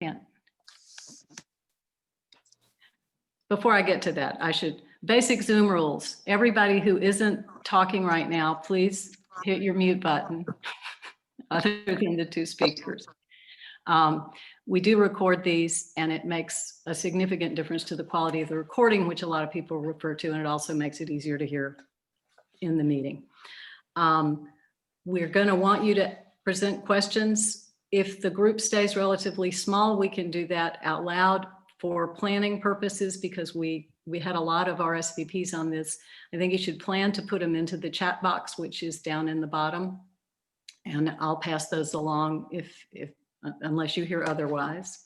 Can't. Before I get to that, basic Zoom rules. Everybody who isn't talking right now, please hit your mute button, other than the two speakers. We do record these, and it makes a significant difference to the quality of the recording, which a lot of people refer to, and it also makes it easier to hear in the meeting. We're going to want you to present questions. If the group stays relatively small, we can do that out loud for planning purposes, because we had a lot of RSVPs on this. I think you should plan to put them into the chat box, which is down in the bottom, and I'll pass those along unless you hear otherwise.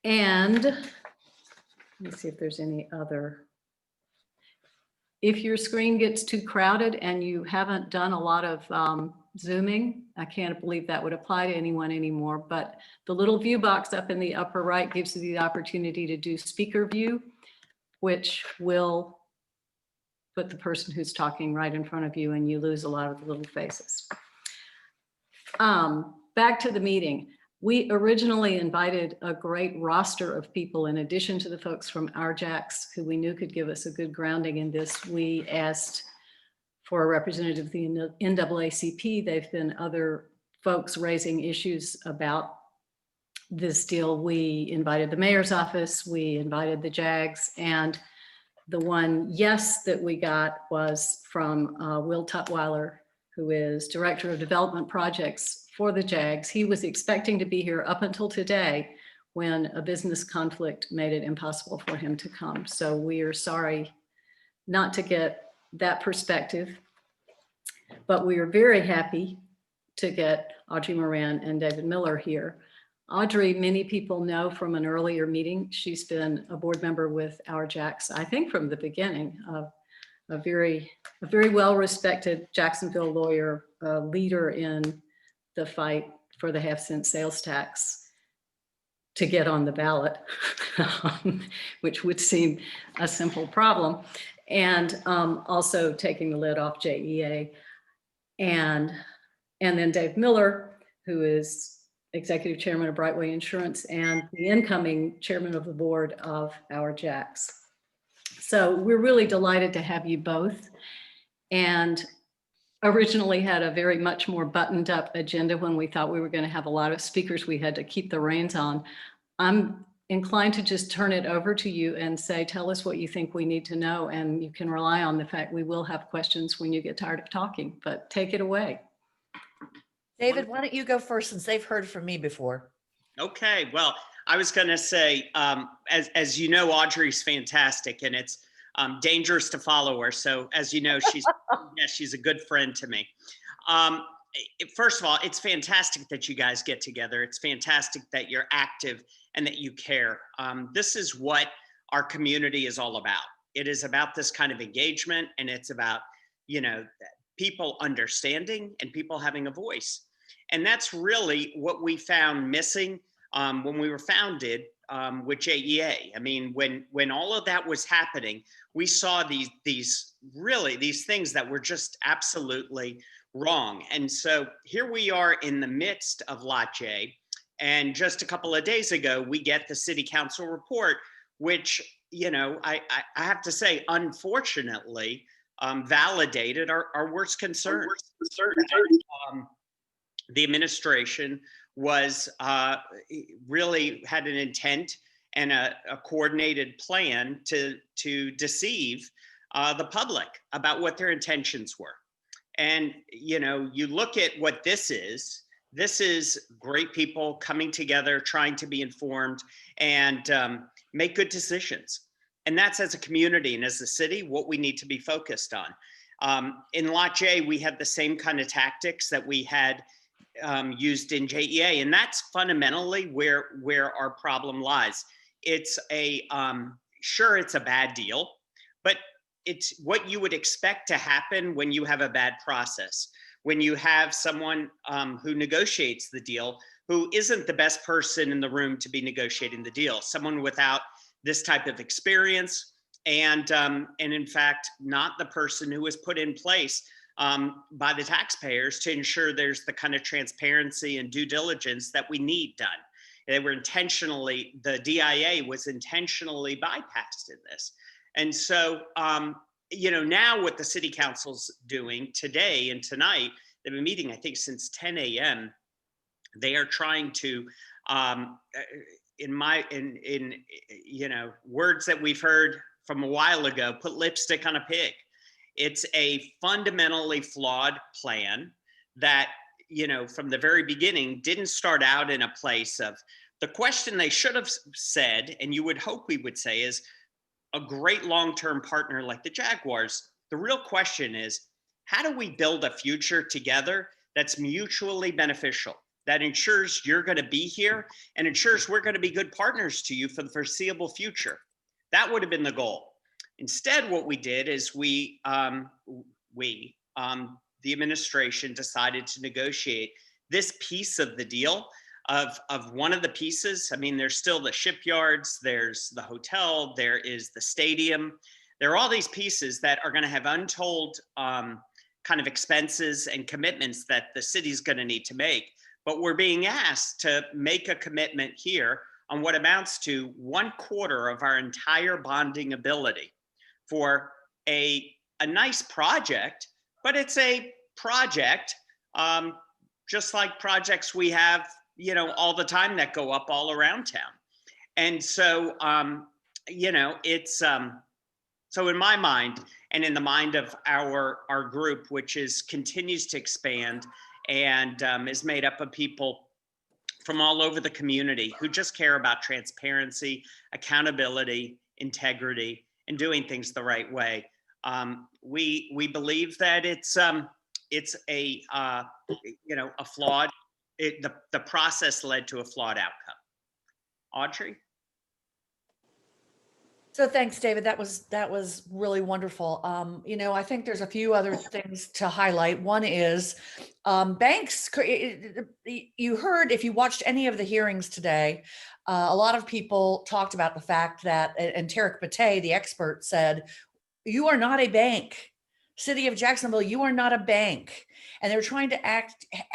And let me see if there's any other. If your screen gets too crowded and you haven't done a lot of Zooming, I can't believe that would apply to anyone anymore, but the little view box up in the upper right gives you the opportunity to do speaker view, which will put the person who's talking right in front of you, and you lose a lot of the little faces. Back to the meeting. We originally invited a great roster of people in addition to the folks from OurJax, who we knew could give us a good grounding in this. We asked for a representative of the NAACP. There've been other folks raising issues about this deal. We invited the mayor's office, we invited the Jags, and the one yes that we got was from Will Tutwiler, who is Director of Development Projects for the Jags. He was expecting to be here up until today when a business conflict made it impossible for him to come. So we are sorry not to get that perspective, but we are very happy to get Audrey Moran and David Miller here. Audrey, many people know from an earlier meeting. She's been a board member with OurJax, I think from the beginning, a very well-respected Jacksonville lawyer, leader in the fight for the half-cent sales tax to get on the ballot, which would seem a simple problem. And also taking the lid off JEA. And then Dave Miller, who is executive chairman of Brightway Insurance and the incoming chairman of the board of OurJax. So we're really delighted to have you both, and originally had a very much more buttoned up agenda when we thought we were going to have a lot of speakers we had to keep the reins on. I'm inclined to just turn it over to you and say, tell us what you think we need to know, and you can rely on the fact we will have questions when you get tired of talking, but take it away. David, why don't you go first, since they've heard from me before? Okay, well, I was going to say, as you know, Audrey's fantastic, and it's dangerous to follow her. So as you know, she's she's a good friend to me. First of all, it's fantastic that you guys get together. It's fantastic that you're active and that you care. This is what our community is all about. It is about this kind of engagement, and it's about, you know, people understanding and people having a voice. And that's really what we found missing when we were founded with JEA. I mean, when all of that was happening, we saw these things that were just absolutely wrong. And so here we are in the midst of Lot J. And just a couple of days ago, we get the city council report, which, you know, I have to say, unfortunately, validated our worst concerns. The administration was really had an intent and a coordinated plan to deceive the public about what their intentions were. And, you know, you look at what this is great people coming together, trying to be informed and make good decisions. And that's, as a community and as a city, what we need to be focused on. In Lot J, we had the same kind of tactics that we had used in JEA, and that's fundamentally where our problem lies. It's sure, it's a bad deal, but it's what you would expect to happen when you have a bad process, when you have someone who negotiates the deal, who isn't the best person in the room to be negotiating the deal, someone without this type of experience, and in fact, not the person who was put in place by the taxpayers to ensure there's the kind of transparency and due diligence that we need done. They were intentionally, the DIA was intentionally bypassed in this. And so, you know, now what the city council's doing today and tonight, they've been meeting, I think, since 10 a.m. They are trying to, in you know, words that we've heard from a while ago, put lipstick on a pig. It's a fundamentally flawed plan that, you know, from the very beginning didn't start out in a place of, the question they should have said, and you would hope we would say, is a great long-term partner like the Jaguars. The real question is, how do we build a future together that's mutually beneficial, that ensures you're going to be here and ensures we're going to be good partners to you for the foreseeable future? That would have been the goal. Instead, what we did is the administration decided to negotiate this piece of the deal of one of the pieces. I mean, there's still the shipyards, there's the hotel, there is the stadium. There are all these pieces that are going to have untold kind of expenses and commitments that the city's going to need to make. But we're being asked to make a commitment here on what amounts to 1/4 of our entire bonding ability for a nice project, but it's a project just like projects we have, you know, all the time that go up all around town. And so, you know, it's, so in my mind and in the mind of our group, which continues to expand and is made up of people from all over the community who just care about transparency, accountability, integrity, and doing things the right way. We believe that it's a you know, a flawed, the process led to a flawed outcome. Audrey? So thanks, David. That was really wonderful. You know, I think there's a few other things to highlight. One is banks. You heard, if you watched any of the hearings today, a lot of people talked about the fact that, and Tarek Batay, the expert, said, "You are not a bank. City of Jacksonville, you are not a bank." And they're trying to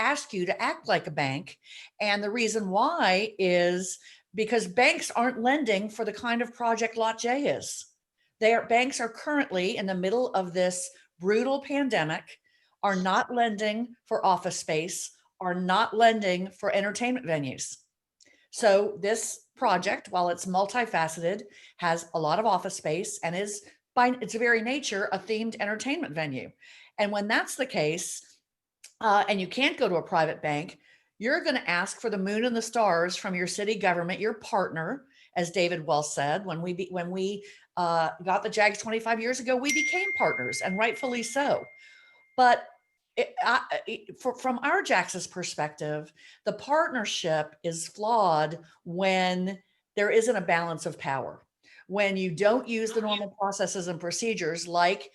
ask you to act like a bank. And the reason why is because banks aren't lending for the kind of project Lot J is. Banks are currently in the middle of this brutal pandemic, are not lending for office space, are not lending for entertainment venues. So this project, while it's multifaceted, has a lot of office space and is by its very nature a themed entertainment venue. And when that's the case, and you can't go to a private bank, you're going to ask for the moon and the stars from your city government, your partner, as David well said. When we got the Jags 25 years ago, we became partners, and rightfully so. But from OurJax's perspective, the partnership is flawed when there isn't a balance of power. When you don't use the normal processes and procedures, like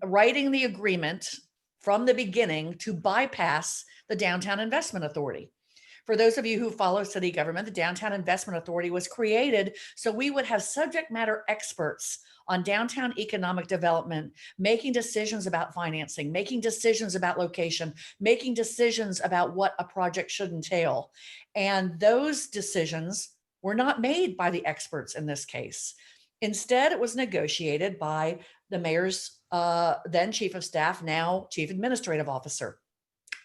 writing the agreement from the beginning to bypass the Downtown Investment Authority. For those of you who follow city government, the Downtown Investment Authority was created so we would have subject matter experts on downtown economic development, making decisions about financing, making decisions about location, making decisions about what a project should entail. And those decisions were not made by the experts in this case. Instead, it was negotiated by the mayor's then chief of staff, now chief administrative officer.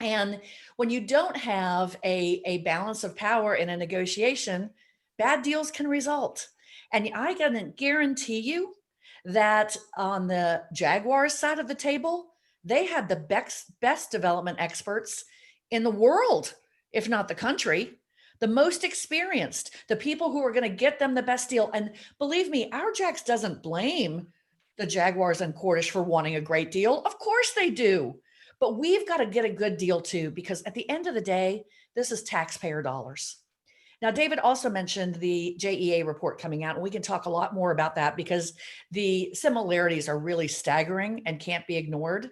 And when you don't have a balance of power in a negotiation, bad deals can result. And I can guarantee you that on the Jaguars side of the table, they had the best development experts in the world, if not the country, the most experienced, the people who are going to get them the best deal. And believe me, OurJax doesn't blame the Jaguars and Cordish for wanting a great deal. Of course they do. But we've got to get a good deal too, because at the end of the day, this is taxpayer dollars. Now, David also mentioned the JEA report coming out, and we can talk a lot more about that because the similarities are really staggering and can't be ignored.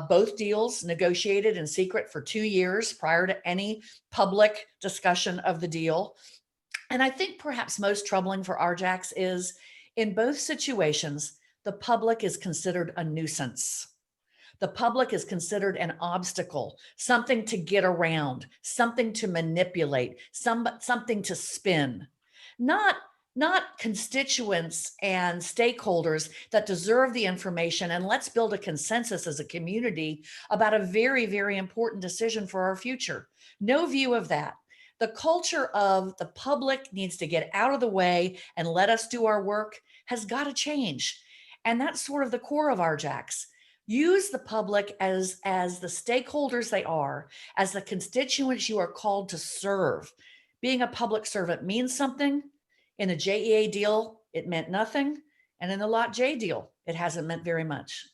Both deals negotiated in secret for 2 years prior to any public discussion of the deal. And I think perhaps most troubling for OurJax is in both situations, the public is considered a nuisance. The public is considered an obstacle, something to get around, something to manipulate, something to spin, not constituents and stakeholders that deserve the information. And let's build a consensus as a community about a very, very important decision for our future. No view of that. The culture of the public needs to get out of the way and let us do our work has got to change. And that's sort of the core of OurJax. Use the public as the stakeholders they are, as the constituents you are called to serve. Being a public servant means something. In the JEA deal, it meant nothing. And in the Lot J deal, it hasn't meant very much.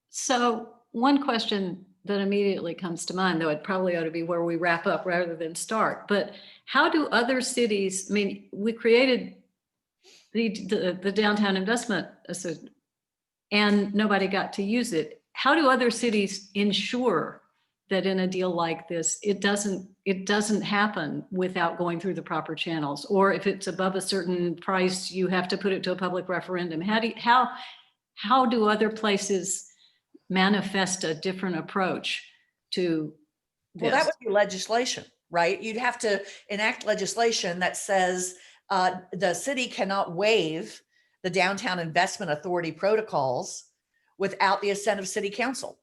So one question that immediately comes to mind, though it probably ought to be where we wrap up rather than start, but how do other cities, I mean, we created the downtown investment and nobody got to use it. How do other cities ensure that in a deal like this, it doesn't happen without going through the proper channels? Or if it's above a certain price, you have to put it to a public referendum. How do other places manifest a different approach to this? Well, that would be legislation, right? You'd have to enact legislation that says the city cannot waive the Downtown Investment Authority protocols without the assent of city council,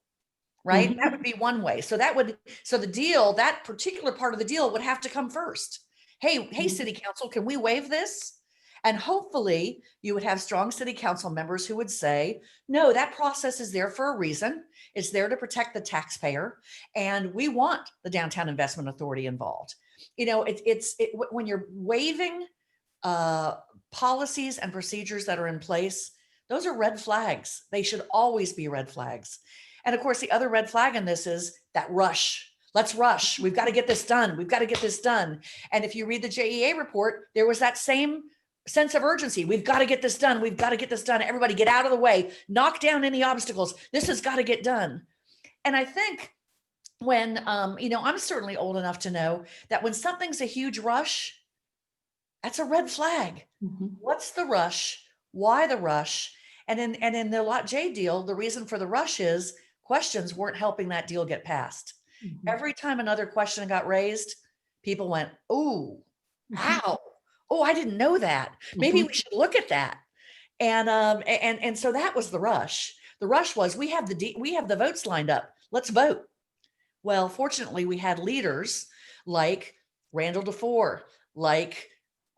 right? Mhm. That would be one way. So the deal, that particular part of the deal would have to come first. Hey, Mhm. city council, can we waive this? And hopefully you would have strong city council members who would say, no, that process is there for a reason. It's there to protect the taxpayer. And we want the Downtown Investment Authority involved. You know, when you're waiving policies and procedures that are in place, those are red flags. They should always be red flags. And of course, the other red flag in this is that rush. Let's rush. We've got to get this done. We've got to get this done. And if you read the JEA report, there was that same sense of urgency. We've got to get this done. We've got to get this done. Everybody get out of the way, knock down any obstacles. This has got to get done. And I think when, I'm certainly old enough to know that when something's a huge rush, that's a red flag. Mhm. What's the rush? Why the rush? And in the Lot J deal, the reason for the rush is questions weren't helping that deal get passed. Mhm. Every time another question got raised, people went, "Ooh, Mhm. how? Oh, I didn't know that. Maybe we should look at that." And so that was the rush. The rush was we have the votes lined up. Let's vote. Well, fortunately, we had leaders like Randall DeFore, like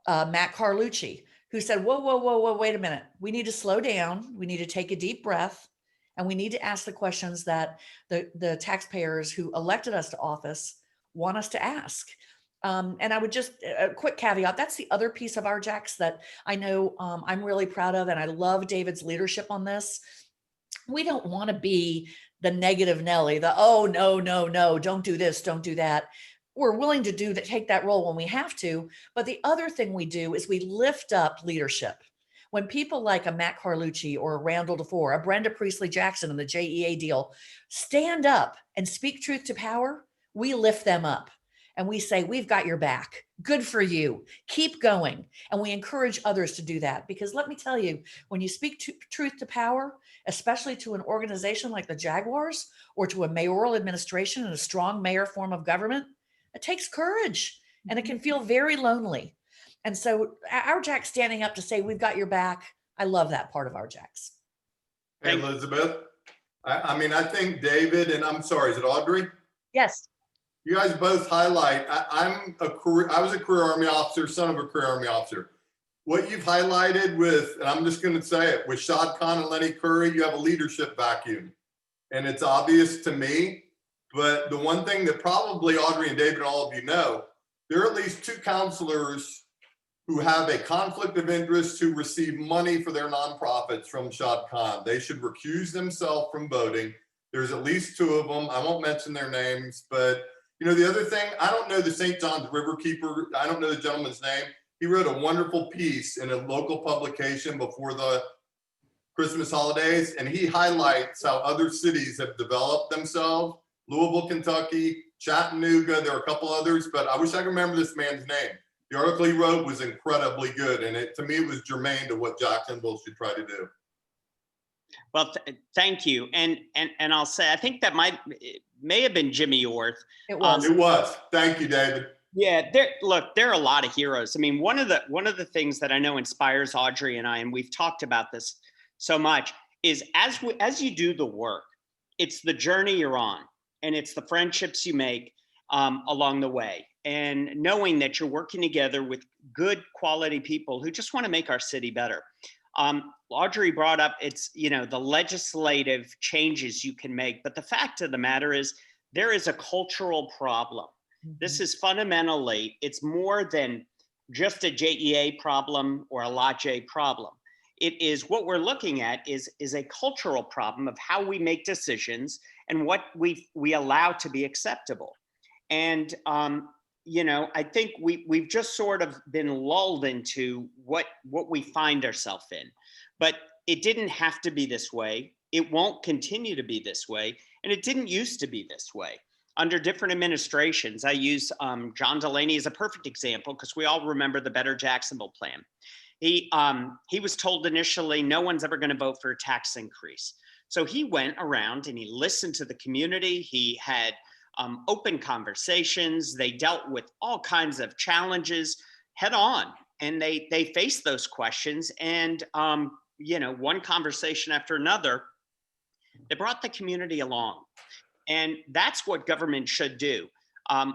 Matt Carlucci, who said, whoa, wait a minute. We need to slow down. We need to take a deep breath. And we need to ask the questions that the taxpayers who elected us to office want us to ask. And I would just, a quick caveat, that's the other piece of OurJax that I know I'm really proud of. And I love David's leadership on this. We don't want to be the negative Nelly, oh, no, don't do this, don't do that. We're willing to take that role when we have to. But the other thing we do is we lift up leadership. When people like a Matt Carlucci or a Randall DeFore, a Brenda Priestley Jackson in the JEA deal, stand up and speak truth to power, we lift them up and we say, we've got your back. Good for you. Keep going. And we encourage others to do that. Because let me tell you, when you speak truth to power, especially to an organization like the Jaguars or to a mayoral administration and a strong mayor form of government, it takes courage and it can feel very lonely. And so OurJax standing up to say, we've got your back. I love that part of OurJax. Hey, Elizabeth. I think David, and I'm sorry, is it Audrey? Yes. You guys both highlight, I was a career Army officer, son of a career Army officer. What you've highlighted with, and I'm just going to say it, with Shad Khan and Lenny Curry, you have a leadership vacuum. And it's obvious to me, but the one thing that probably Audrey and David and all of you know, there are at least 2 counselors who have a conflict of interest who receive money for their nonprofits from Shad Khan. They should recuse themselves from voting. There's at least 2 of them. I won't mention their names, but the other thing, I don't know the St. John's Riverkeeper. I don't know the gentleman's name. He wrote a wonderful piece in a local publication before the Christmas holidays, and he highlights how other cities have developed themselves. Louisville, Kentucky, Chattanooga, there are a couple others, but I wish I could remember this man's name. The article he wrote was incredibly good, and to me, it was germane to what Jacksonville should try to do. Well, thank you. And I'll say, I think that it may have been Jimmy Orth. It was. It was. Thank you, David. Yeah, there are a lot of heroes. I mean, one of the things that I know inspires Audrey and I, and we've talked about this so much, is as you do the work, it's the journey you're on, and it's the friendships you make along the way, and knowing that you're working together with good quality people who just want to make our city better. Audrey brought up the legislative changes you can make, but the fact of the matter is there is a cultural problem. This is fundamentally, it's more than just a JEA problem or a Lot J problem. It is, what we're looking at is a cultural problem of how we make decisions and what we allow to be acceptable. And I think we've just sort of been lulled into what we find ourselves in. But it didn't have to be this way. It won't continue to be this way. And it didn't used to be this way. Under different administrations, I use John Delaney as a perfect example, because we all remember the Better Jacksonville plan. He was told initially, no one's ever going to vote for a tax increase. So he went around and he listened to the community. He had open conversations. They dealt with all kinds of challenges head on, and they faced those questions. And one conversation after another, they brought the community along. And that's what government should do.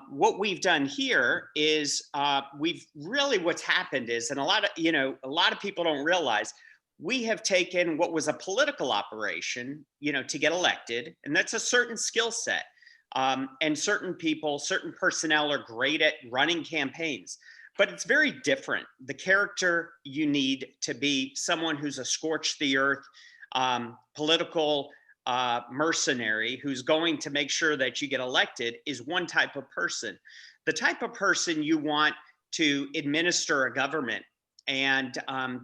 What we've done here is what's happened is, and a lot of people don't realize, we have taken what was a political operation, to get elected, and that's a certain skill set. And certain people, certain personnel are great at running campaigns, but it's very different. The character you need to be someone who's a scorched the earth, political mercenary who's going to make sure that you get elected is one type of person. The type of person you want to administer a government and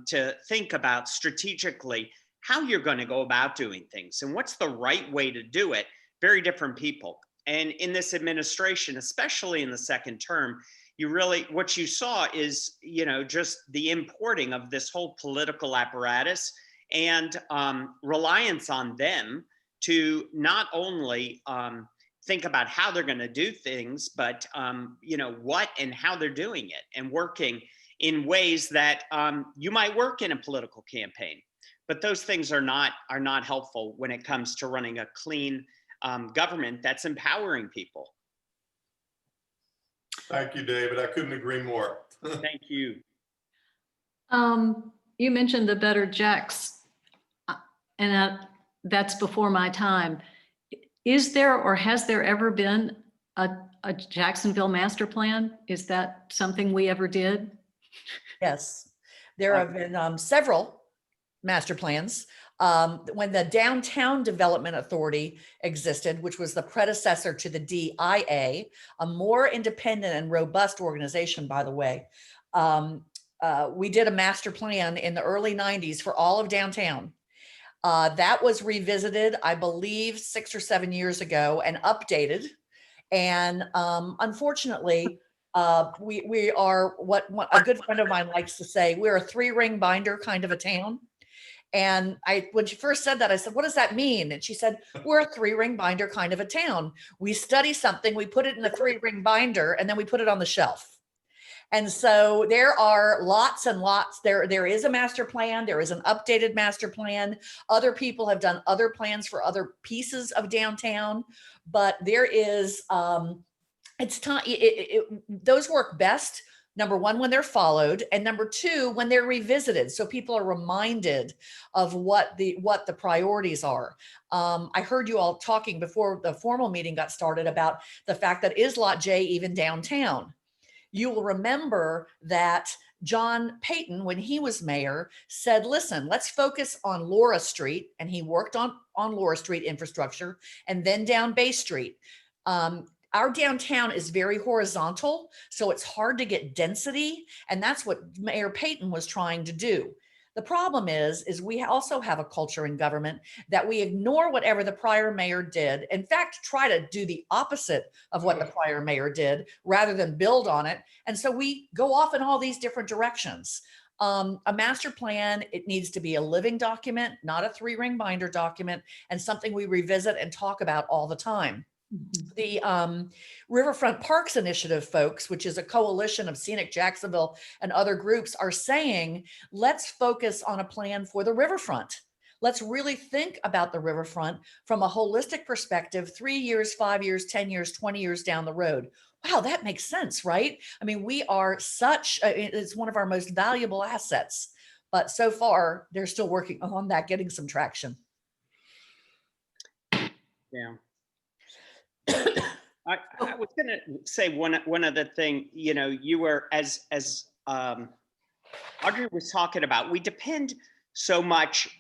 to think about strategically how you're going to go about doing things and what's the right way to do it, very different people. And in this administration, especially in the second term, what you saw is, just the importing of this whole political apparatus and reliance on them to not only think about how they're going to do things, but what and how they're doing it, and working in ways that you might work in a political campaign. But those things are not helpful when it comes to running a clean government that's empowering people. Thank you, David. I couldn't agree more. Thank you. You mentioned the Better Jax, and that's before my time. Is there, or has there ever been a Jacksonville master plan? Is that something we ever did? Yes, there have been several master plans. When the Downtown Development Authority existed, which was the predecessor to the DIA, a more independent and robust organization, by the way, we did a master plan in the early 90s for all of downtown. That was revisited, I believe, 6 or 7 years ago and updated. And unfortunately, we are what a good friend of mine likes to say, we're a 3-ring binder kind of a town. And when she first said that, I said, what does that mean? And she said, we're a 3-ring binder kind of a town. We study something, we put it in a 3-ring binder, and then we put it on the shelf. And so there are lots and lots. There is a master plan. There is an updated master plan. Other people have done other plans for other pieces of downtown, but there is, it's time. Those work best, number one, when they're followed, and number two, when they're revisited. So people are reminded of what the priorities are. I heard you all talking before the formal meeting got started about the fact that is Lot J even downtown? You will remember that John Payton, when he was mayor, said, listen, let's focus on Laura Street. And he worked on Laura Street infrastructure and then down Bay Street. Our downtown is very horizontal, so it's hard to get density. And that's what Mayor Payton was trying to do. The problem is we also have a culture in government that we ignore whatever the prior mayor did. In fact, try to do the opposite of what the prior mayor did rather than build on it. And so we go off in all these different directions. A master plan, it needs to be a living document, not a 3-ring binder document, and something we revisit and talk about all the time. The Riverfront Parks Initiative folks, which is a coalition of Scenic Jacksonville and other groups, are saying, let's focus on a plan for the riverfront. Let's really think about the riverfront from a holistic perspective, 3 years, 5 years, 10 years, 20 years down the road. Wow, that makes sense, right? I mean, we are it's one of our most valuable assets, but so far they're still working on that, getting some traction. Yeah. I was going to say one other thing. You know, you were as Audrey was talking about. We depend so much,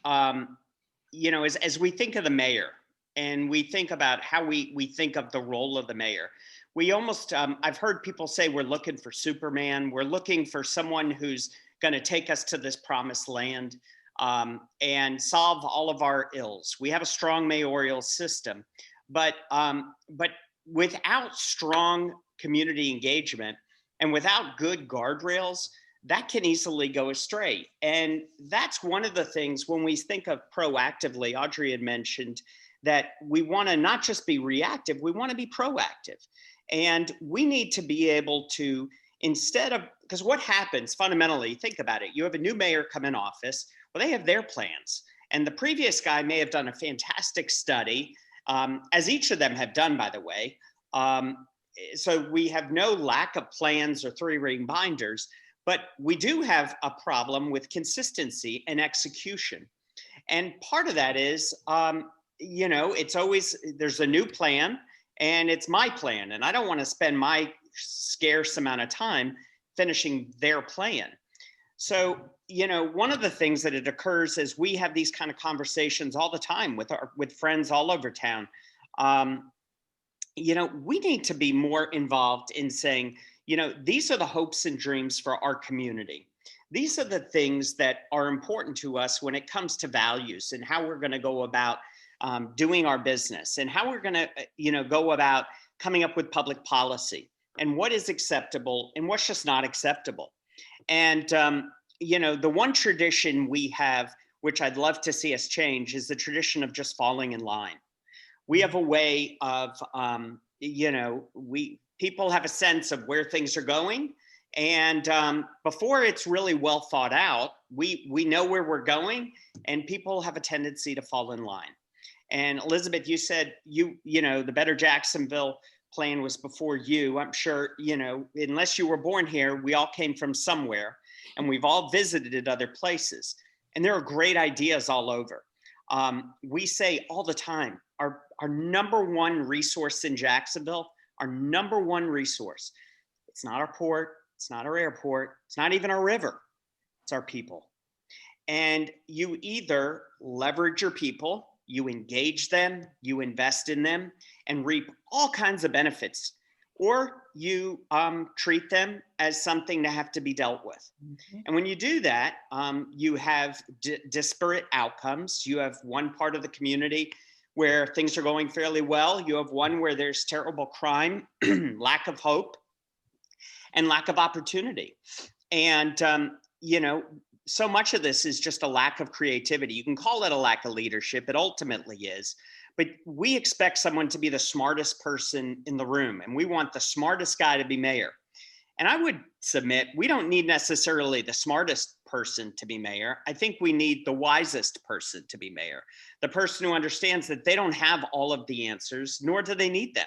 you know, as we think of the mayor and we think about how we think of the role of the mayor. We almost I've heard people say we're looking for Superman. We're looking for someone who's going to take us to this promised land and solve all of our ills. We have a strong mayoral system, but without strong community engagement and without good guardrails, that can easily go astray. And that's one of the things when we think of proactively, Audrey had mentioned that we want to not just be reactive, we want to be proactive. And we need to be able to, instead of, because what happens fundamentally, think about it, you have a new mayor come in office, well, they have their plans. And the previous guy may have done a fantastic study, as each of them have done, by the way. So we have no lack of plans or 3-ring binders, but we do have a problem with consistency and execution. And part of that is, you know, it's always, there's a new plan and it's my plan. And I don't want to spend my scarce amount of time finishing their plan. So, you know, one of the things that it occurs is we have these kind of conversations all the time with friends all over town. You know, we need to be more involved in saying, you know, these are the hopes and dreams for our community. These are the things that are important to us when it comes to values and how we're going to go about doing our business and how we're going to, you know, go about coming up with public policy and what is acceptable and what's just not acceptable. And, you know, the one tradition we have, which I'd love to see us change, is the tradition of just falling in line. We have a way of, you know, people have a sense of where things are going. And before it's really well thought out, we know where we're going and people have a tendency to fall in line. And Elizabeth, you said, you know, the Better Jacksonville plan was before you. I'm sure, you know, unless you were born here, we all came from somewhere and we've all visited other places. And there are great ideas all over. We say all the time, our number one resource in Jacksonville, our number one resource, it's not our port, it's not our airport, it's not even our river, it's our people. And you either leverage your people, you engage them, you invest in them, and reap all kinds of benefits, or you treat them as something to have to be dealt with. Mm-hmm. And when you do that, you have disparate outcomes. You have one part of the community where things are going fairly well. You have one where there's terrible crime, lack of hope, and lack of opportunity. And, you know, so much of this is just a lack of creativity. You can call it a lack of leadership. It ultimately is. But we expect someone to be the smartest person in the room. And we want the smartest guy to be mayor. And I would submit, we don't need necessarily the smartest person to be mayor. I think we need the wisest person to be mayor. The person who understands that they don't have all of the answers, nor do they need them.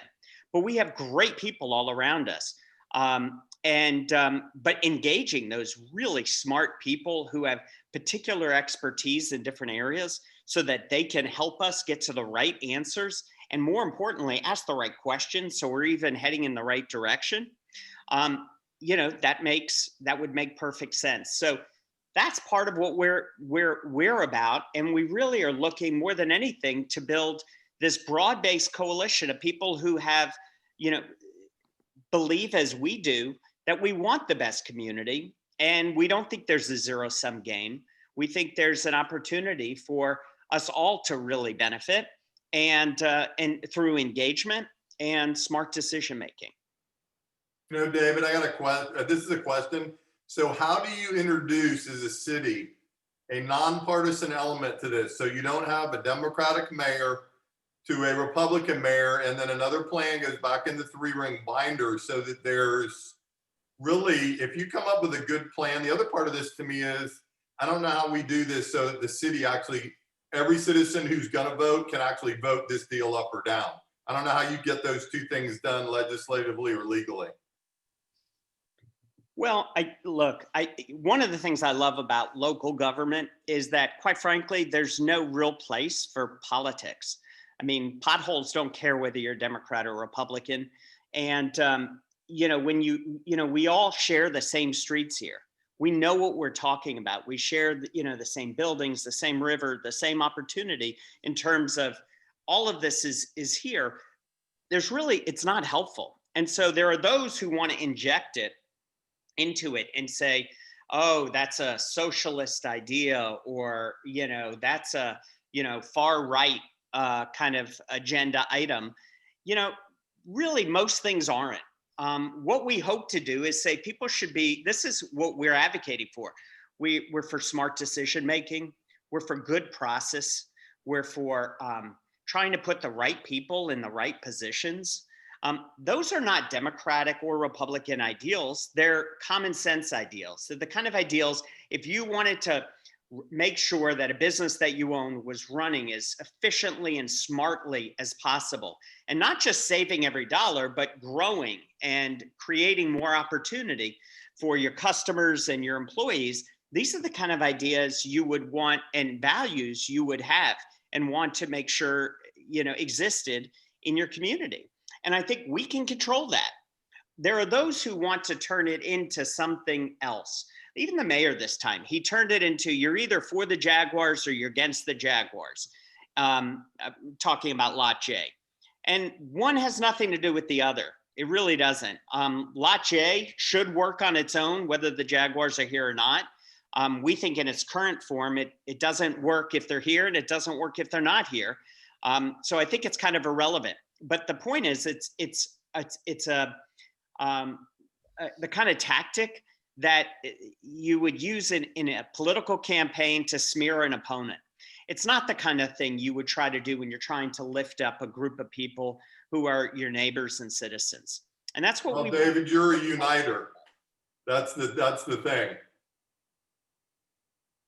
But we have great people all around us. But engaging those really smart people who have particular expertise in different areas so that they can help us get to the right answers and, more importantly, ask the right questions so we're even heading in the right direction. You know, that would make perfect sense. So that's part of what we're about, and we really are looking more than anything to build this broad-based coalition of people who have, you know, believe as we do that we want the best community, and we don't think there's a zero-sum game. We think there's an opportunity for us all to really benefit, and through engagement and smart decision making. You know, David, I got a question. This is a question So how do you introduce as a city a nonpartisan element to this? So you don't have a Democratic mayor to a Republican mayor, and then another plan goes back in the three-ring binder, so that there's really, if you come up with a good plan. The other part of this to me is, I don't know how we do this so that the city actually, every citizen who's gonna vote can actually vote this deal up or down. I don't know how you get those two things done legislatively or legally. Well, one of the things I love about local government is that, quite frankly, there's no real place for politics. I mean, potholes don't care whether you're Democrat or Republican. And, we all share the same streets here. We know what we're talking about. We share, the same buildings, the same river, the same opportunity in terms of all of this is here. It's not helpful. And so there are those who want to inject it into it and say, oh, that's a socialist idea, or, that's a, far right kind of agenda item. Really, most things aren't. What we hope to do is say people should be, this is what we're advocating for. We're for smart decision making. We're for good process. We're for trying to put the right people in the right positions. Those are not Democratic or Republican ideals. They're common sense ideals. So the kind of ideals, if you wanted to make sure that a business that you own was running as efficiently and smartly as possible, and not just saving every dollar, but growing and creating more opportunity for your customers and your employees, these are the kind of ideas you would want and values you would have and want to make sure, existed in your community. And I think we can control that. There are those who want to turn it into something else. Even the mayor this time, he turned it into, you're either for the Jaguars or you're against the Jaguars, talking about Lot J. And one has nothing to do with the other. It really doesn't. Lot J should work on its own, whether the Jaguars are here or not. We think in its current form, it doesn't work if they're here, and it doesn't work if they're not here. So I think it's kind of irrelevant. But the point is, it's the kind of tactic that you would use in a political campaign to smear an opponent. It's not the kind of thing you would try to do when you're trying to lift up a group of people who are your neighbors and citizens. And that's what David, you're a uniter. That's the thing.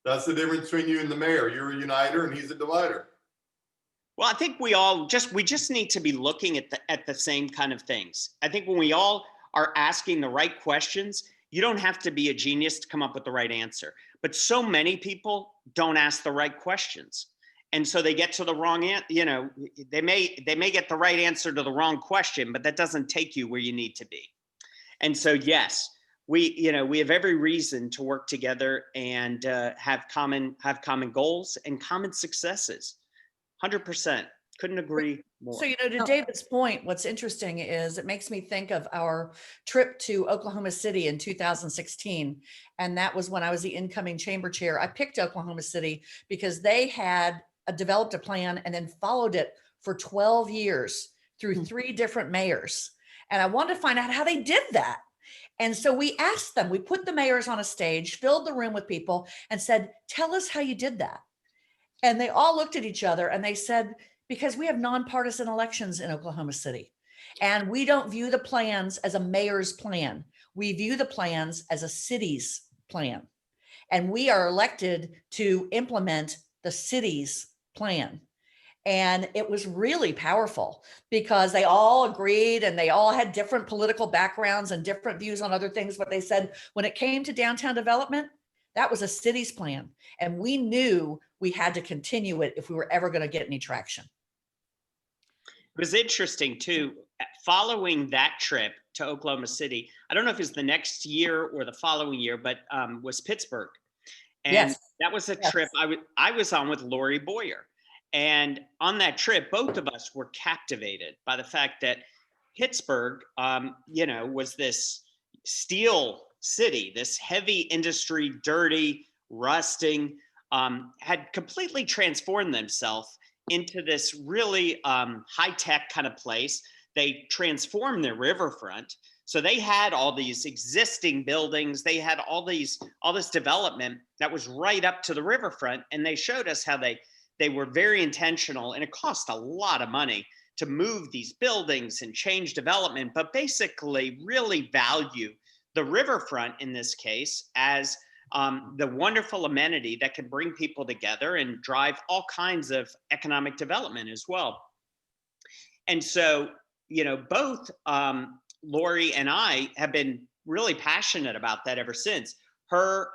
That's the difference between you and the mayor. You're a uniter and he's a divider. Well, I think we just need to be looking at the same kind of things. I think when we all are asking the right questions, you don't have to be a genius to come up with the right answer. But so many people don't ask the right questions. And so they get to the wrong answer. They may get the right answer to the wrong question, but that doesn't take you where you need to be. And so, yes, we have every reason to work together and have common goals and common successes. 100%. Couldn't agree more. So, to David's point, what's interesting is it makes me think of our trip to Oklahoma City in 2016. And that was when I was the incoming chamber chair. I picked Oklahoma City because they had developed a plan and then followed it for 12 years through 3 different mayors. And I wanted to find out how they did that. And so we asked them, we put the mayors on a stage, filled the room with people and said, tell us how you did that. And they all looked at each other and they said, because we have nonpartisan elections in Oklahoma City, and we don't view the plans as a mayor's plan. We view the plans as a city's plan. And we are elected to implement the city's plan. And it was really powerful because they all agreed and they all had different political backgrounds and different views on other things. But they said, when it came to downtown development, that was a city's plan. And we knew we had to continue it if we were ever going to get any traction. It was interesting too, following that trip to Oklahoma City. I don't know if it was the next year or the following year, but was Pittsburgh. And yes. That was a trip I was on with Lori Boyer. And on that trip, both of us were captivated by the fact that Pittsburgh, was this steel city, this heavy industry, dirty, rusting, had completely transformed themselves into this really high-tech kind of place. They transformed their riverfront So they had all these existing buildings. They had all this development that was right up to the riverfront. And they showed us how they were very intentional, and it cost a lot of money to move these buildings and change development, but basically really value the riverfront in this case as the wonderful amenity that can bring people together and drive all kinds of economic development as well. And so, both Lori and I have been really passionate about that ever since. Her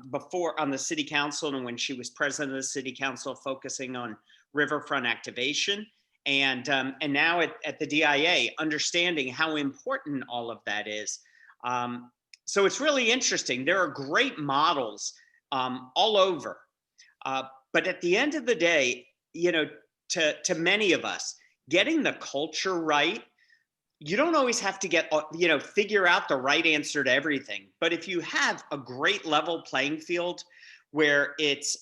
before on the city council, and when she was president of the city council, focusing on riverfront activation, and now at the DIA, understanding how important all of that is. So it's really interesting. There are great models all over, but at the end of the day, to many of us, getting the culture right. You don't always have to figure out the right answer to everything. But if you have a great level playing field where it's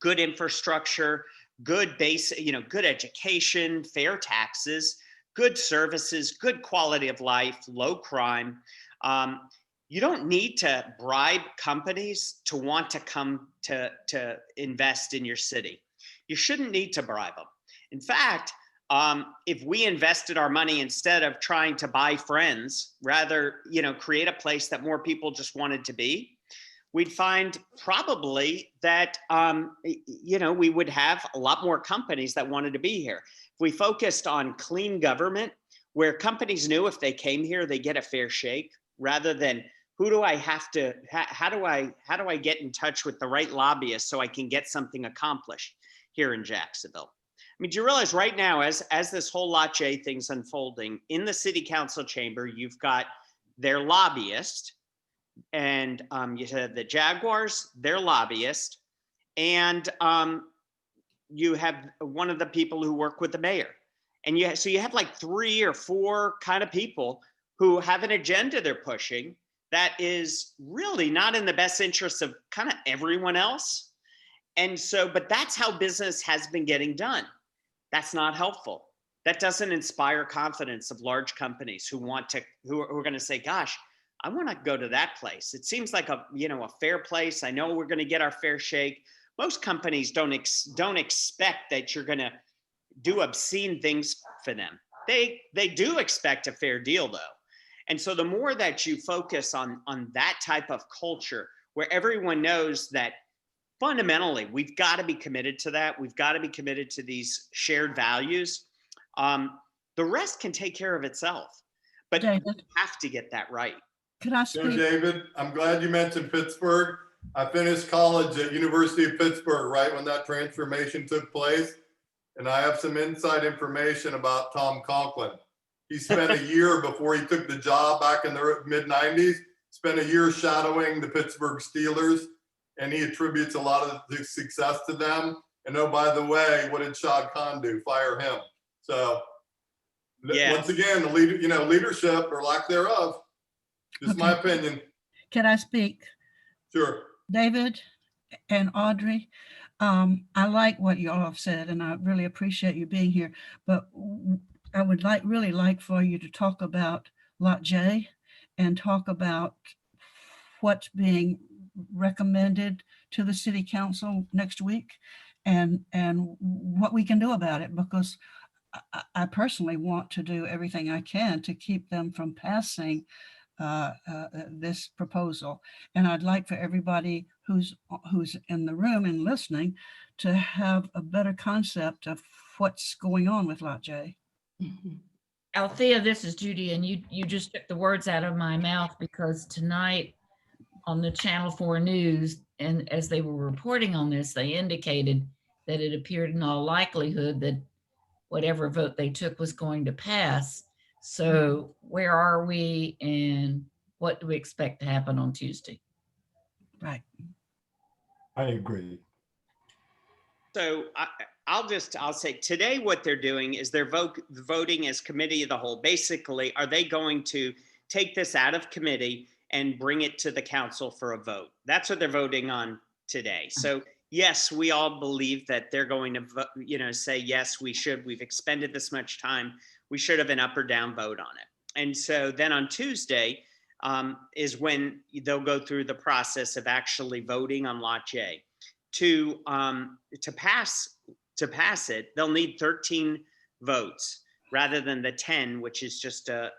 good infrastructure, good base, good education, fair taxes, good services, good quality of life, low crime, you don't need to bribe companies to want to come to invest in your city. You shouldn't need to bribe them. In fact, if we invested our money instead of trying to buy friends, rather, create a place that more people just wanted to be, we'd find probably that, we would have a lot more companies that wanted to be here. If we focused on clean government, where companies knew if they came here, they get a fair shake, rather than how do I get in touch with the right lobbyist so I can get something accomplished here in Jacksonville? I mean, do you realize right now, as this whole Lot J thing's unfolding, in the city council chamber, you've got their lobbyist, and you said the Jaguars, their lobbyist, and you have one of the people who work with the mayor. And so you have like 3 or 4 kind of people who have an agenda they're pushing that is really not in the best interest of kind of everyone else. And so, but that's how business has been getting done. That's not helpful. That doesn't inspire confidence of large companies who are going to say, gosh, I want to go to that place. It seems like a fair place. I know we're going to get our fair shake. Most companies don't expect that you're going to do obscene things for them. They do expect a fair deal though. And so the more that you focus on that type of culture where everyone knows that fundamentally, we've got to be committed to that. We've got to be committed to these shared values. The rest can take care of itself, but David, you have to get that right. could I speak? David, I'm glad you mentioned Pittsburgh. I finished college at University of Pittsburgh right when that transformation took place. And I have some inside information about Tom Conklin. He spent a year before he took the job back in the mid-90s, spent a year shadowing the Pittsburgh Steelers. And he attributes a lot of the success to them. And oh, by the way, what did Shad Khan do? Fire him. So once again, the leadership or lack thereof. Just my opinion. Can I speak? Sure. David and Audrey, I like what you all have said, and I really appreciate you being here. But I would really like for you to talk about Lot J and talk about what's being recommended to the city council next week and what we can do about it, because I personally want to do everything I can to keep them from passing this proposal. And I'd like for everybody who's in the room and listening to have a better concept of what's going on with Lot J. Althea, this is Judy, and you just took the words out of my mouth, because tonight on the Channel 4 News, and as they were reporting on this, they indicated that it appeared in all likelihood that whatever vote they took was going to pass. So where are we, and what do we expect to happen on Tuesday? Right. I agree. So I'll say today what they're doing is they're voting as committee of the whole. Basically, are they going to take this out of committee and bring it to the council for a vote? That's what they're voting on today. So yes, we all believe that they're going to say, yes, we've expended this much time. We should have an up or down vote on it. And so then on Tuesday is when they'll go through the process of actually voting on Lot J. To pass it, they'll need 13 votes rather than the 10, which is just a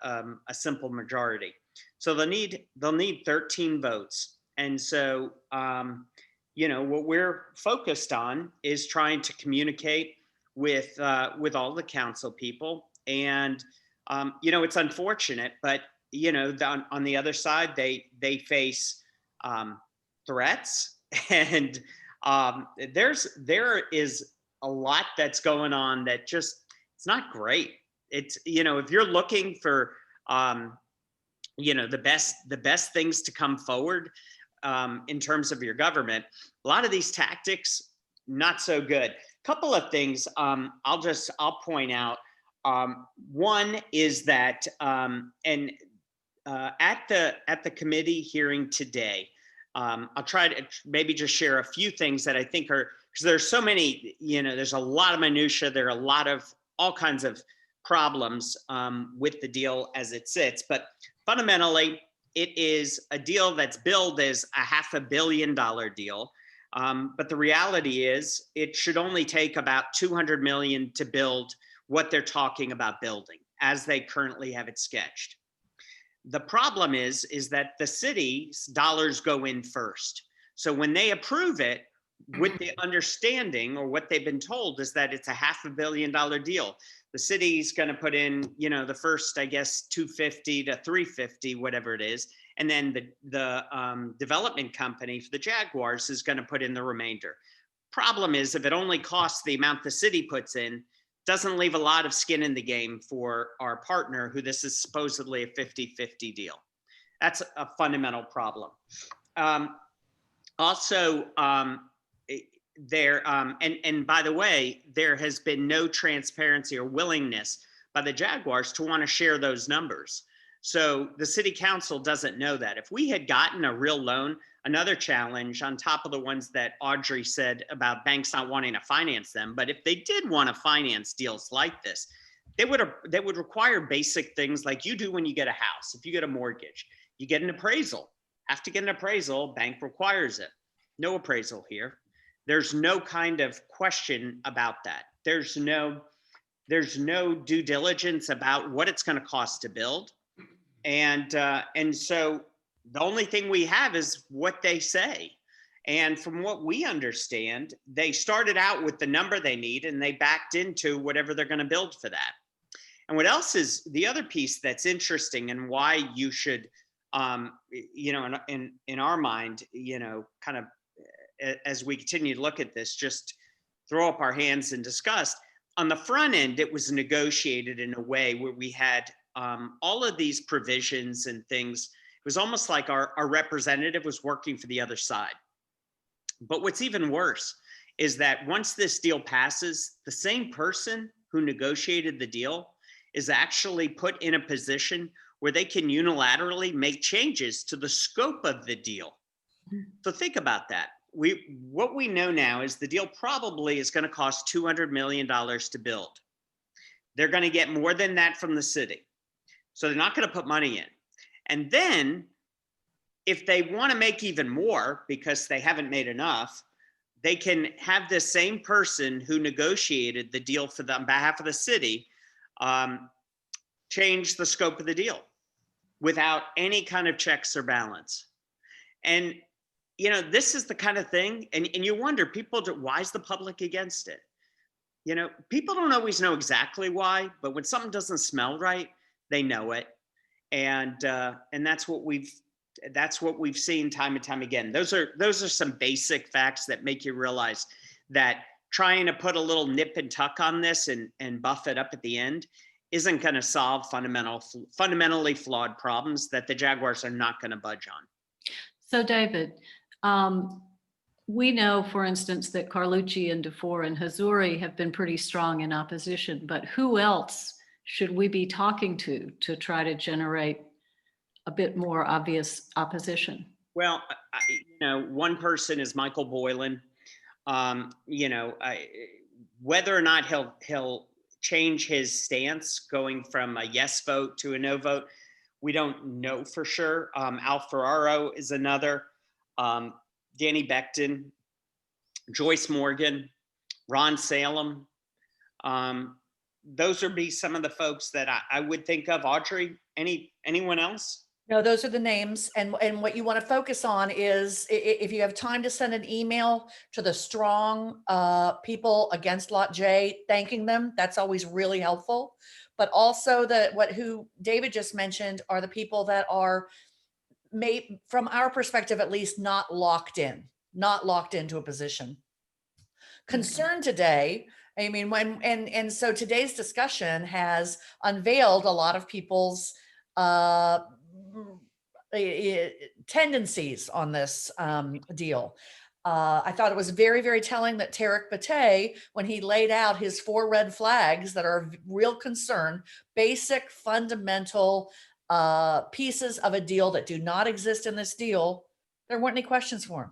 simple majority. So they'll need 13 votes. And so, what we're focused on is trying to communicate with all the council people. And, it's unfortunate, but, on the other side, they face threats and there is a lot that's going on that just, it's not great. It's, if you're looking for, the best things to come forward in terms of your government, a lot of these tactics, not so good. Couple of things I'll point out. One is that, at the committee hearing today, I'll try to maybe just share a few things that I think are, because there's so many, there's a lot of minutia, there are a lot of all kinds of problems with the deal as it sits, but fundamentally it is a deal that's billed as a $500 million deal. But the reality is it should only take about 200 million to build what they're talking about building as they currently have it sketched. The problem is that the city's dollars go in first. So when they approve it, with the understanding, or what they've been told, is that it's a $500 million deal. The city's going to put in, the first, I guess, 250 to 350, whatever it is. And then the development company for the Jaguars is going to put in the remainder. Problem is, if it only costs the amount the city puts in, doesn't leave a lot of skin in the game for our partner, who this is supposedly a 50-50 deal. That's a fundamental problem. And by the way, there has been no transparency or willingness by the Jaguars to want to share those numbers. So the city council doesn't know that. If we had gotten a real loan, another challenge on top of the ones that Audrey said about banks not wanting to finance them, but if they did want to finance deals like this, they would require basic things like you do when you get a house. If you get a mortgage, you get an appraisal. Have to get an appraisal, bank requires it. No appraisal here. There's no kind of question about that. There's no due diligence about what it's going to cost to build. And so the only thing we have is what they say. And from what we understand, they started out with the number they need and they backed into whatever they're going to build for that. And what else is the other piece that's interesting and why you should, in our mind, kind of as we continue to look at this, just throw up our hands in disgust. On the front end, it was negotiated in a way where we had all of these provisions and things. It was almost like our representative was working for the other side. But what's even worse is that once this deal passes, the same person who negotiated the deal is actually put in a position where they can unilaterally make changes to the scope of the deal. So think about that. What we know now is the deal probably is going to cost $200 million to build. They're going to get more than that from the city. So they're not going to put money in. And then if they want to make even more because they haven't made enough, they can have this same person who negotiated the deal for them on behalf of the city change the scope of the deal without any kind of checks or balance. And this is the kind of thing, and you wonder, why is the public against it? People don't always know exactly why, but when something doesn't smell right, they know it. And that's what we've seen time and time again. Those are some basic facts that make you realize that trying to put a little nip and tuck on this and buff it up at the end isn't going to solve fundamentally flawed problems that the Jaguars are not going to budge on. So David, we know, for instance, that Carlucci and DeFore and Hazuri have been pretty strong in opposition, but who else should we be talking to try to generate a bit more obvious opposition? Well, one person is Michael Boylan. Whether or not he'll change his stance going from a yes vote to a no vote. We don't know for sure. Al Ferraro is another, Danny Becton, Joyce Morgan, Ron Salem. Those would be some of the folks that I would think of. Audrey, anyone else? No, those are the names. And what you want to focus on is if you have time to send an email to the strong people against Lot J, thanking them, that's always really helpful. But also who David just mentioned are the people that are, from our perspective, at least not locked into a position. Concern today, I mean, and so today's discussion has unveiled a lot of people's tendencies on this deal. I thought it was very, very telling that Tarek Batay, when he laid out his 4 red flags that are of real concern, basic fundamental pieces of a deal that do not exist in this deal, there weren't any questions for him.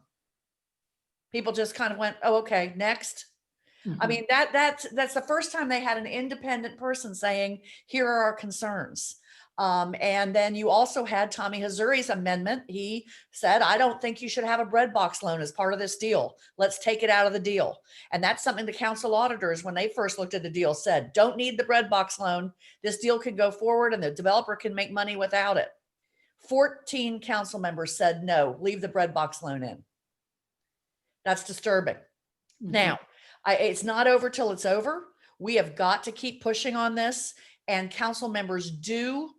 People just kind of went, oh, okay, next. I mean, that's the first time they had an independent person saying, here are our concerns. And then you also had Tommy Hazuri's amendment. He said, I don't think you should have a bread box loan as part of this deal. Let's take it out of the deal. And that's something the council auditors, when they first looked at the deal, said, don't need the bread box loan. This deal can go forward and the developer can make money without it. 14 council members said, no, leave the bread box loan in. That's disturbing. Now, it's not over till it's over. We have got to keep pushing on this, and council members do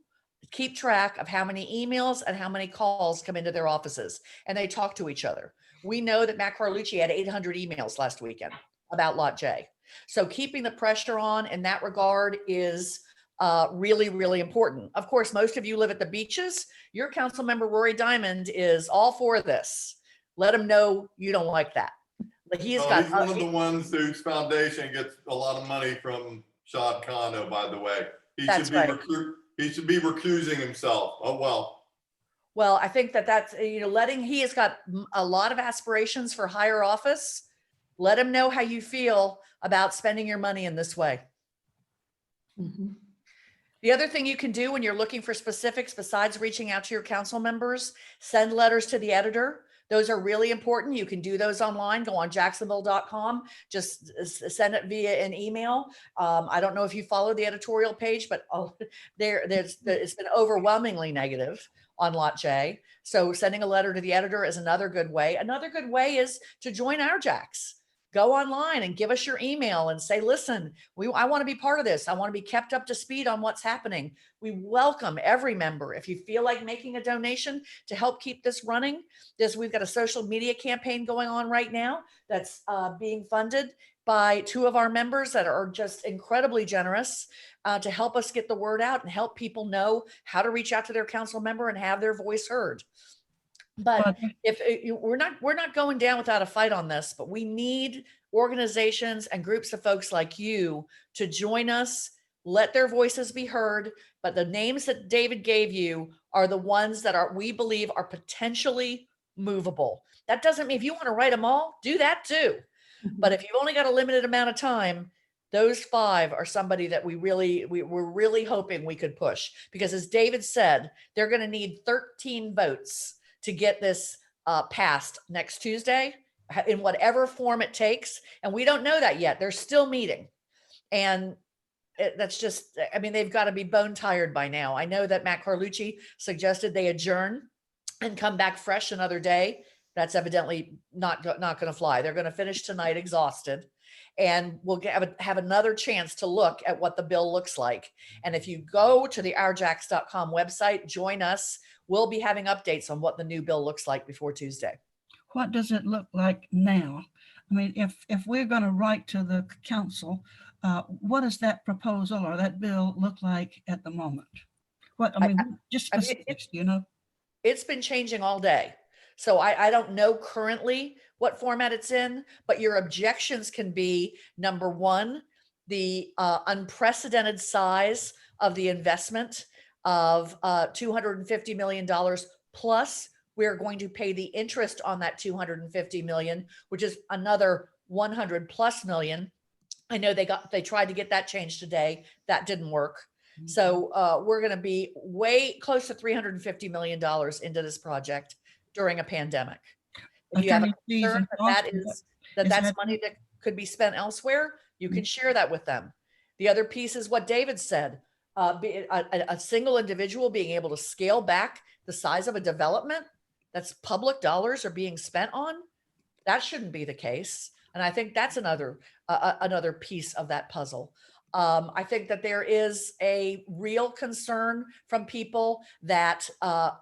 keep track of how many emails and how many calls come into their offices, and they talk to each other. We know that Matt Carlucci had 800 emails last weekend about Lot J. So keeping the pressure on in that regard is really, really important. Of course, most of you live at the beaches. Your council member, Rory Diamond, is all for this. Let him know you don't like that. But he's he's one of the ones whose foundation gets a lot of money from Shad Khan, by the way. He should be recusing himself. Oh, well. Well, I think that's, he has got a lot of aspirations for higher office. Let him know how you feel about spending your money in this way. The other thing you can do when you're looking for specifics, besides reaching out to your council members, send letters to the editor. Those are really important. You can do those online. Go on jacksonville.com. Just send it via an email. I don't know if you follow the editorial page, but it's been overwhelmingly negative on Lot J. So sending a letter to the editor is another good way. Another good way is to join OurJax. Go online and give us your email and say, listen, I want to be part of this. I want to be kept up to speed on what's happening. We welcome every member. If you feel like making a donation to help keep this running, we've got a social media campaign going on right now that's being funded by 2 of our members that are just incredibly generous to help us get the word out and help people know how to reach out to their council member and have their voice heard. But we're not going down without a fight on this, but we need organizations and groups of folks like you to join us, let their voices be heard. But the names that David gave you are the ones that we believe are potentially movable. That doesn't mean if you want to write them all, do that too. But if you've only got a limited amount of time, those 5 are somebody that we're really hoping we could push, because as David said, they're going to need 13 votes to get this passed next Tuesday in whatever form it takes. And we don't know that yet. They're still meeting. And that's just, they've got to be bone tired by now. I know that Matt Carlucci suggested they adjourn and come back fresh another day. That's evidently not going to fly. They're going to finish tonight exhausted. And we'll have another chance to look at what the bill looks like. And if you go to the OurJax.com website, join us. We'll be having updates on what the new bill looks like before Tuesday. What does it look like now? If we're going to write to the council, what does that proposal or that bill look like at the moment? Just specifics, It's been changing all day. So I don't know currently what format it's in, but your objections can be, number 1, the unprecedented size of the investment of $250 million, plus we're going to pay the interest on that $250 million, which is another $100+ million. I know they tried to get that changed today. That didn't work. So we're going to be way close to $350 million into this project during a pandemic. If you have a Attorney fees concern and that costs, that's that- money that could be spent elsewhere, you can share that with them. The other piece is what David said, a single individual being able to scale back the size of a development that's public dollars are being spent on. That shouldn't be the case. And I think that's another piece of that puzzle. I think that there is a real concern from people that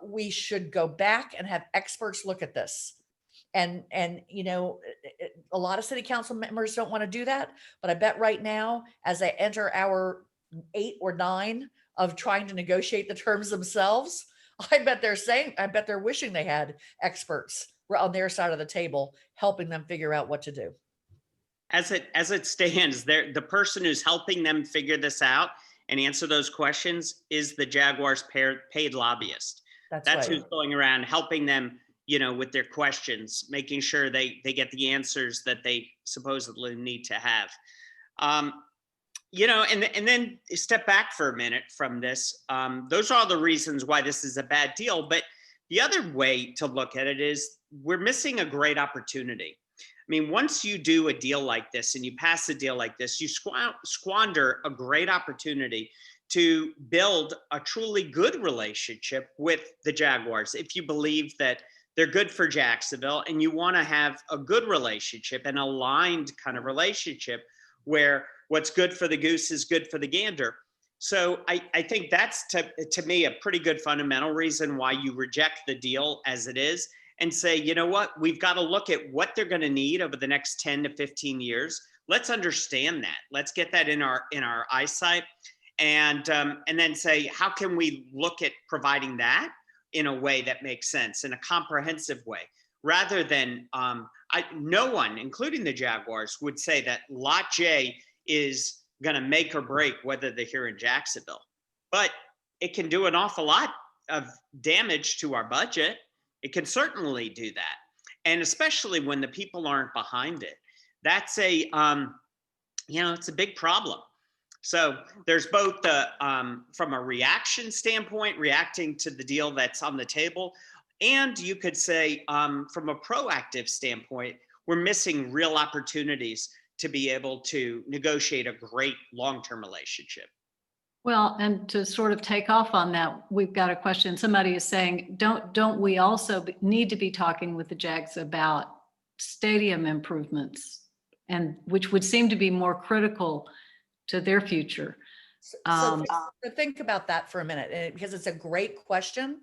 we should go back and have experts look at this. And you know, a lot of city council members don't want to do that, but I bet right now, as they enter hour 8 or 9 of trying to negotiate the terms themselves, I bet they're wishing they had experts on their side of the table helping them figure out what to do. As it stands, the person who's helping them figure this out and answer those questions is the Jaguars paid lobbyist. That's right. Who's going around helping them, you know, with their questions, making sure they get the answers that they supposedly need to have. You know, and then step back for a minute from this. Those are all the reasons why this is a bad deal. But the other way to look at it is we're missing a great opportunity. I mean, once you do a deal like this and you pass a deal like this, you squander a great opportunity to build a truly good relationship with the Jaguars. If you believe that they're good for Jacksonville and you want to have a good relationship, an aligned kind of relationship where what's good for the goose is good for the gander. So I think that's, to me, a pretty good fundamental reason why you reject the deal as it is and say, you know what, we've got to look at what they're going to need over the next 10 to 15 years. Let's understand that. Let's get that in our eyesight, and then say, how can we look at providing that in a way that makes sense, in a comprehensive way, rather than no one, including the Jaguars, would say that Lot J is going to make or break whether they're here in Jacksonville. But it can do an awful lot of damage to our budget. It can certainly do that. And especially when the people aren't behind it. That's you know, it's a big problem. So there's both the, from a reaction standpoint, reacting to the deal that's on the table, and you could say from a proactive standpoint, we're missing real opportunities to be able to negotiate a great long-term relationship. Well, and to sort of take off on that, we've got a question. Somebody is saying, don't we also need to be talking with the Jags about stadium improvements, and which would seem to be more critical to their future? So think about that for a minute, because it's a great question.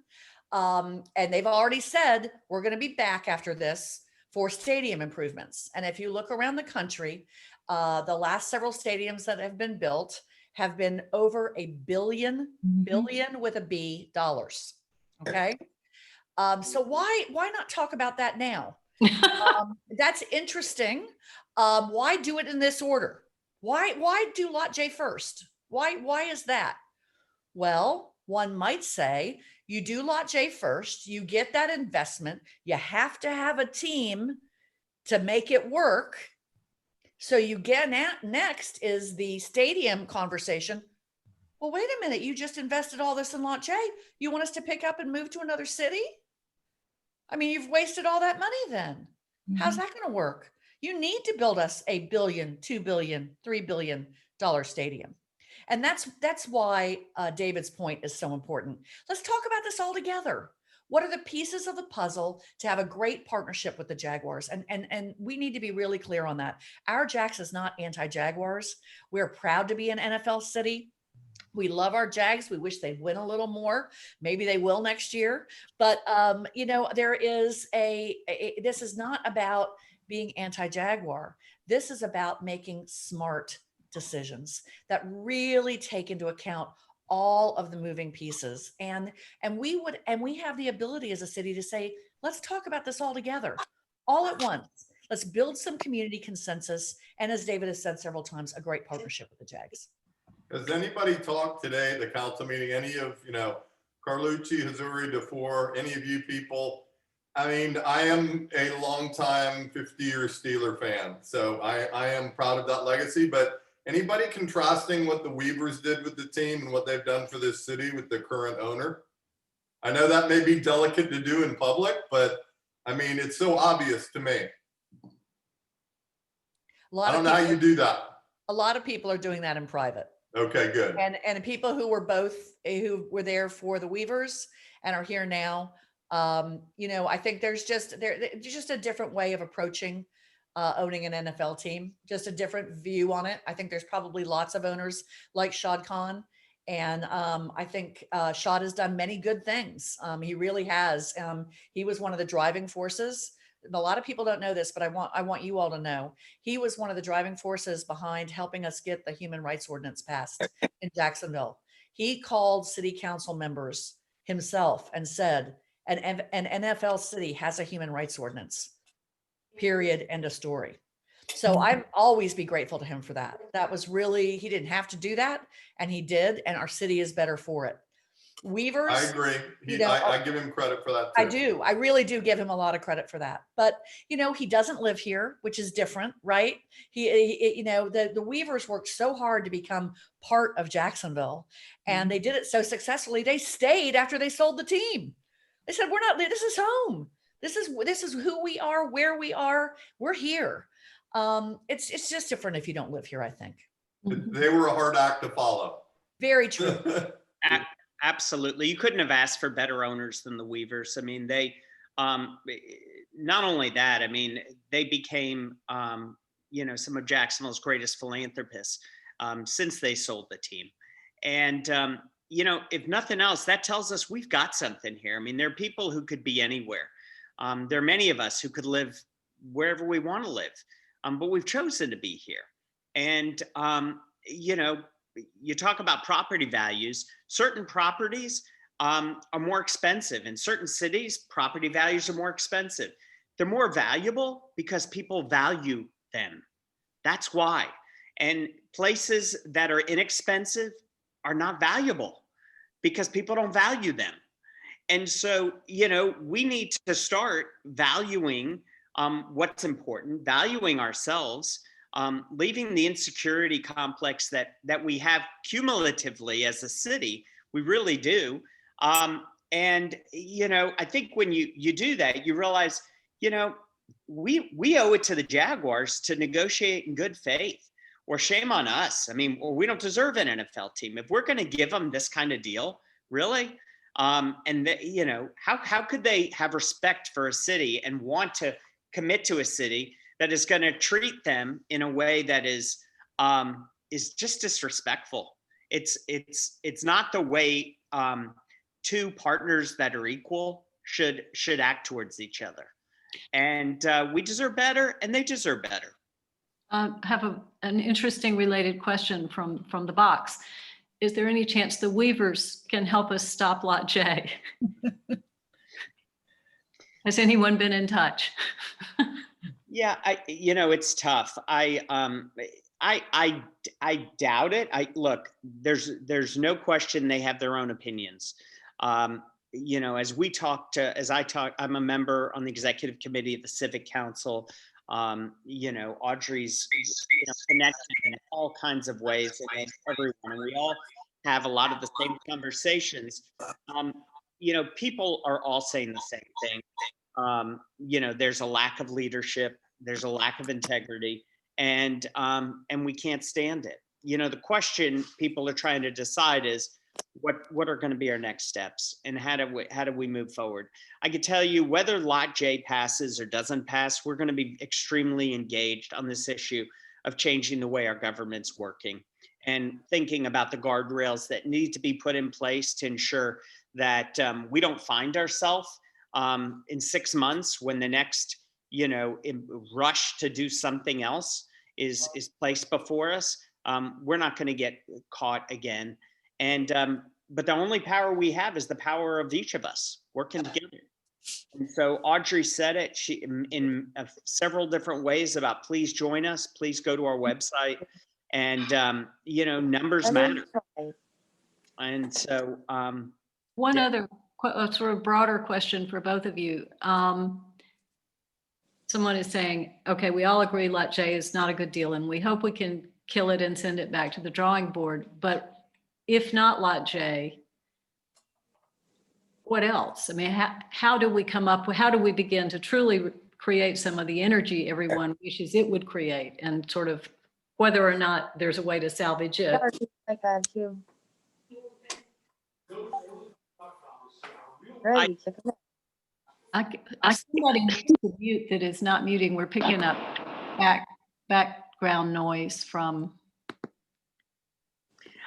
And they've already said, we're going to be back after this for stadium improvements. And if you look around the country, the last several stadiums that have been built have been over $1 billion with a B dollars. Okay. So why not talk about that now? That's interesting. Why do it in this order? Why do Lot J first? Why is that? Well, one might say you do Lot J first, you get that investment, you have to have a team to make it work. So you get next is the stadium conversation. Well, wait a minute, you just invested all this in Lot J. You want us to pick up and move to another city? I mean, you've wasted all that money then. How's that going to work? You need to build us a $1 billion, $2 billion, $3 billion stadium. And that's why David's point is so important. Let's talk about this all together. What are the pieces of the puzzle to have a great partnership with the Jaguars? And we need to be really clear on that. OurJax is not anti-Jaguars. We're proud to be an NFL city. We love our Jags. We wish they'd win a little more. Maybe they will next year. But, you know, there is this is not about being anti-Jaguar. This is about making smart decisions that really take into account all of the moving pieces. And we have the ability as a city to say, let's talk about this all together, all at once. Let's build some community consensus. And as David has said several times, a great partnership with the Jags. Has anybody talked today at the council meeting, any of, you know, Carlucci, Hazuri, DeFore, any of you people I mean, I am a longtime 50-year Steeler fan, so I am proud of that legacy. But anybody contrasting what the Weavers did with the team and what they've done for this city with the current owner? I know that may be delicate to do in public, but I mean, it's so obvious to me. I don't know how you do that. A lot of people are doing that in private. Okay, good. And people who who were there for the Weavers and are here now, you know, I think there's just a different way of approaching owning an NFL team, just a different view on it. I think there's probably lots of owners like Shad Khan. And I think Shad has done many good things. He really has. He was one of the driving forces. A lot of people don't know this, but I want you all to know. He was one of the driving forces behind helping us get the human rights ordinance passed in Jacksonville. He called city council members himself and said, an NFL city has a human rights ordinance, period, end of story. So I'd always be grateful to him for that. That was really, he didn't have to do that, and he did, and our city is better for it. Weavers. I agree. You know, I give him credit for that too. I do. I really do give him a lot of credit for that. But, you know, he doesn't live here, which is different, right? He you know, the Weavers worked so hard to become part of Jacksonville, and they did it so successfully. They stayed after they sold the team. They said, this is home. This is who we are, where we are. We're here. It's just different if you don't live here, I think. They were a hard act to follow. Very true. Absolutely. You couldn't have asked for better owners than the Weavers. I mean, they, not only that, I mean, they became, you know, some of Jacksonville's greatest philanthropists since they sold the team. And, you know, if nothing else, that tells us we've got something here. I mean, there are people who could be anywhere. There are many of us who could live wherever we want to live, but we've chosen to be here. And, you know, you talk about property values. Certain properties are more expensive. In certain cities, property values are more expensive. They're more valuable because people value them. That's why. And places that are inexpensive are not valuable because people don't value them. And so, you know, we need to start valuing what's important, valuing ourselves, leaving the insecurity complex that we have cumulatively as a city. We really do. And, you know, I think when you do that, you realize, you know, we owe it to the Jaguars to negotiate in good faith, or shame on us. I mean, we don't deserve an NFL team. If we're going to give them this kind of deal, really? You know, how could they have respect for a city and want to commit to a city that is going to treat them in a way that is just disrespectful? It's not the way two partners that are equal should act towards each other. And we deserve better, and they deserve better. Have an interesting related question from the box. Is there any chance the Weavers can help us stop Lot J? Has anyone been in touch? Yeah, you know, it's tough. I doubt it. Look, there's no question they have their own opinions. You know, as I talk, I'm a member on the executive committee of the Civic Council. You know, Audrey's, you know, connected in all kinds of ways, and everyone, and we all have a lot of the same conversations. You know, people are all saying the same thing. You know, there's a lack of leadership, there's a lack of integrity, and we can't stand it. You know, the question people are trying to decide is what are going to be our next steps, and how do we move forward? I can tell you, whether Lot J passes or doesn't pass, we're going to be extremely engaged on this issue of changing the way our government's working and thinking about the guardrails that need to be put in place to ensure that we don't find ourselves in 6 months when the next, you know, rush to do something else is placed before us. We're not going to get caught again. And but the only power we have is the power of each of us working together. And so Audrey said it in several different ways about please join us, please go to our website, and you know, numbers matter. And so One other a sort of broader question for both of you. Someone is saying, okay, we all agree Lot J is not a good deal, and we hope we can kill it and send it back to the drawing board. But if not Lot J, what else? I mean, how do we come up with, how do we begin to truly create some of the energy everyone wishes it would create, and sort of whether or not there's a way to salvage it? Like that too. Ready to come Somebody needs to mute that is not muting. We're picking up background noise from.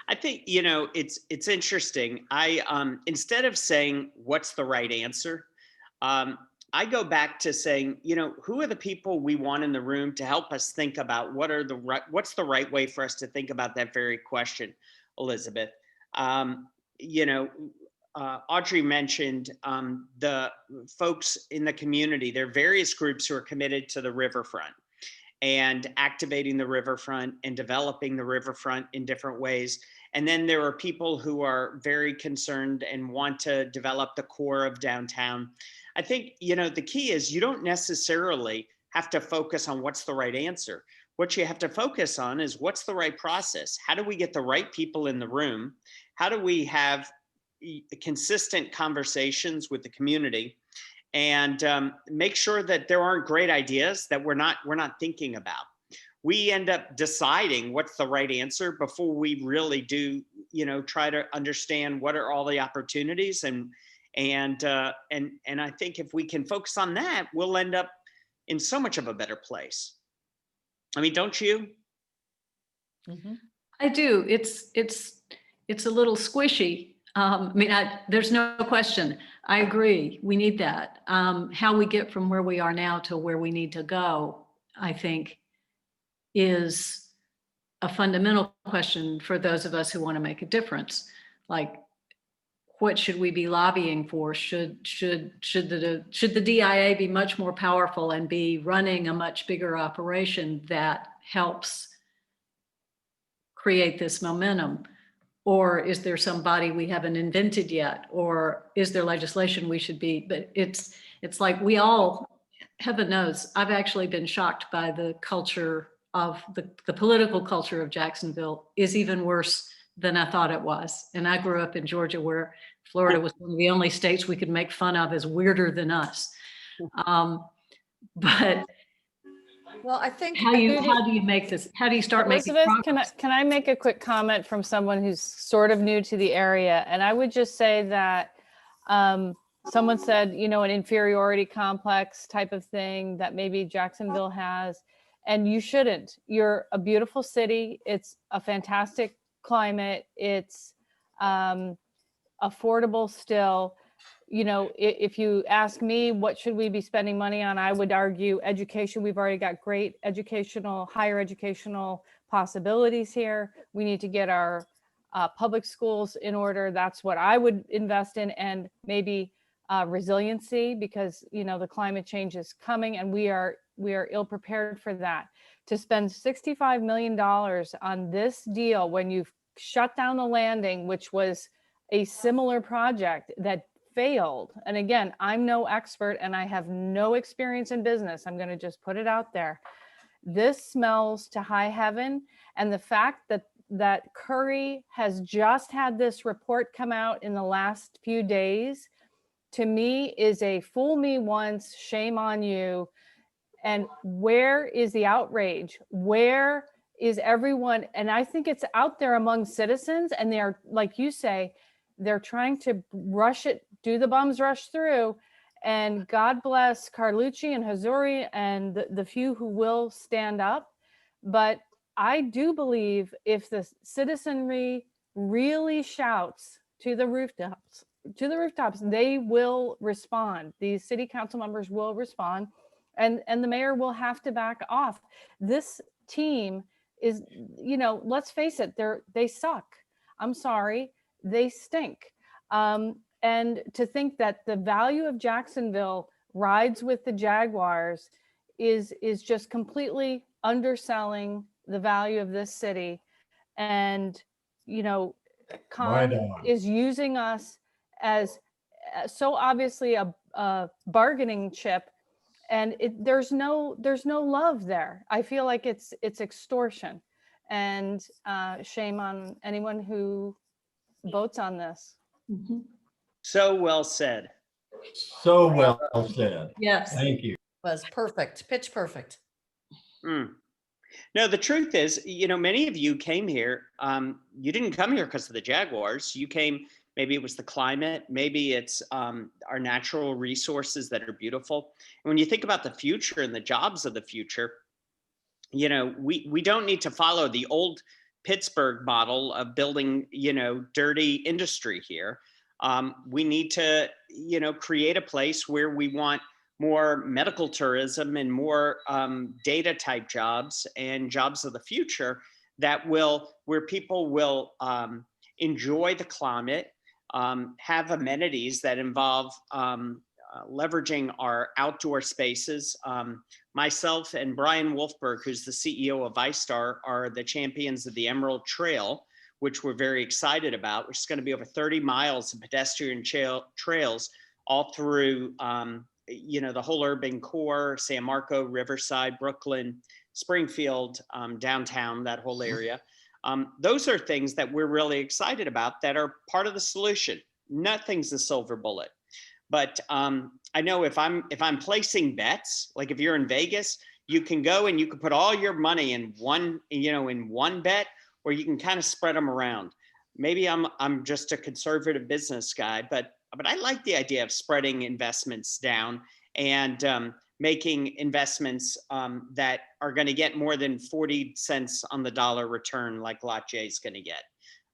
I think, you know, it's interesting. I instead of saying what's the right answer, I go back to saying, you know, who are the people we want in the room to help us think about what's the right way for us to think about that very question, Elizabeth. You know, Audrey mentioned the folks in the community. There are various groups who are committed to the riverfront and activating the riverfront and developing the riverfront in different ways. And then there are people who are very concerned and want to develop the core of downtown. I think, you know, the key is you don't necessarily have to focus on what's the right answer. What you have to focus on is what's the right process? How do we get the right people in the room? How do we have consistent conversations with the community and make sure that there aren't great ideas that we're not thinking about? We end up deciding what's the right answer before we really do, you know, try to understand what are all the opportunities, and I think if we can focus on that, we'll end up in so much of a better place. I mean, don't you? Mhm. I do. It's a little squishy. I mean, there's no question. I agree. We need that. How we get from where we are now to where we need to go, I think, is a fundamental question for those of us who want to make a difference. Like, what should we be lobbying for? Should the DIA be much more powerful and be running a much bigger operation that helps create this momentum? Or is there somebody we haven't invented yet? Or is there legislation we should be? But it's like we all, heaven knows, I've actually been shocked by the culture of the political culture of Jacksonville is even worse than I thought it was. And I grew up in Georgia, where Florida was one of the only states we could make fun of as weirder than us. But Well, I think how do you make this? How do you start making Elizabeth, progress? can I make a quick comment from someone who's sort of new to the area? And I would just say that someone said, you know, an inferiority complex type of thing that maybe Jacksonville has, and you shouldn't. You're a beautiful city. It's a fantastic climate. It's affordable still. You know, if you ask me, what should we be spending money on? I would argue education. We've already got great higher educational possibilities here. We need to get our public schools in order. That's what I would invest in, and maybe resiliency, because, you know, the climate change is coming and we are ill prepared for that. To spend $65 million on this deal when you've shut down the landing, which was a similar project that failed. And again, I'm no expert and I have no experience in business. I'm going to just put it out there. This smells to high heaven. And the fact that Curry has just had this report come out in the last few days, to me is a fool me once, shame on you. And where is the outrage? Where is everyone? And I think it's out there among citizens, and they are, like you say, they're trying to rush it, do the bums rush through. And God bless Carlucci and Hazuri and the few who will stand up. But I do believe if the citizenry really shouts to the rooftops, they will respond. These city council members will respond, and the mayor will have to back off. This team is, you know, let's face it, they suck. I'm sorry, they stink. And to think that the value of Jacksonville rides with the Jaguars is just completely underselling the value of this city. And, you know, Con Right on. is using us as so obviously a bargaining chip, and there's no love there. I feel like it's extortion, and shame on anyone who votes on this. Mhm. So well said. So well said. Yes. Thank you. Was perfect, pitch perfect. Mm. No, the truth is, you know, many of you came here. You didn't come here because of the Jaguars. You came, maybe it was the climate, maybe it's our natural resources that are beautiful. And when you think about the future and the jobs of the future, you know, we don't need to follow the old Pittsburgh model of building, you know, dirty industry here. We need to, you know, create a place where we want more medical tourism and more data type jobs and jobs of the future that will, where people will enjoy the climate, have amenities that involve leveraging our outdoor spaces. Myself and Brian Wolfberg, who's the CEO of iStar, are the champions of the Emerald Trail, which we're very excited about, which is going to be over 30 miles of pedestrian trails all through you know, the whole urban core, San Marco, Riverside, Brooklyn, Springfield, downtown, that whole area. Those are things that we're really excited about that are part of the solution. Nothing's a silver bullet. But I know if I'm placing bets, like if you're in Vegas, you can go and you can put all your money in one, you know, in one bet, or you can kind of spread them around. Maybe I'm just a conservative business guy, but I like the idea of spreading investments down and making investments that are going to get more than 40 cents on the dollar return, like Lot J is going to get.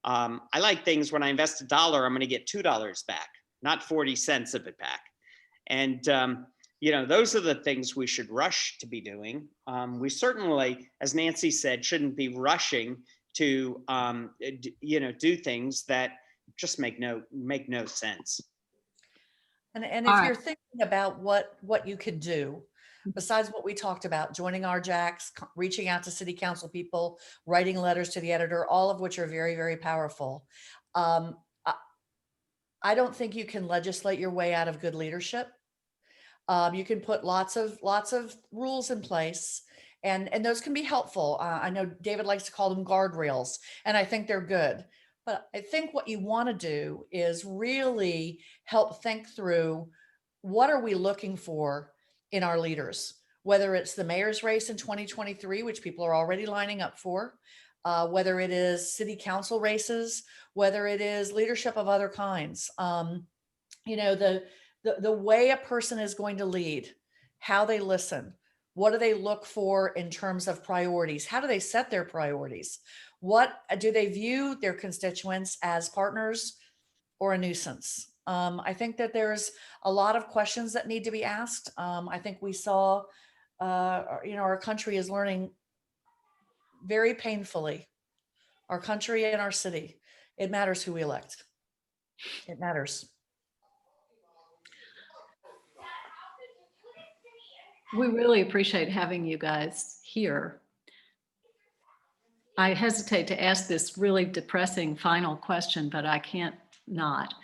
I like things when I invest $1, I'm going to get $2 back, not 40 cents of it back. And, you know, those are the things we should rush to be doing. We certainly, as Nancy said, shouldn't be rushing to, you know, do things that just make no sense. And if All you're right. thinking about what you could do, besides what we talked about, joining OurJax, reaching out to city council people, writing letters to the editor, all of which are very, very powerful. I don't think you can legislate your way out of good leadership. You can put lots of rules in place, and those can be helpful. I know David likes to call them guardrails, and I think they're good. But I think what you want to do is really help think through, what are we looking for in our leaders, whether it's the mayor's race in 2023, which people are already lining up for, whether it is city council races, whether it is leadership of other kinds. You know, the way a person is going to lead, how they listen, what do they look for in terms of priorities? How do they set their priorities? What do they view their constituents as, partners or a nuisance? I think that there's a lot of questions that need to be asked. I think we saw, you know, our country is learning very painfully. Our country and our city, it matters who we elect. It matters. We really appreciate having you guys here. I hesitate to ask this really depressing final question, but I can't not.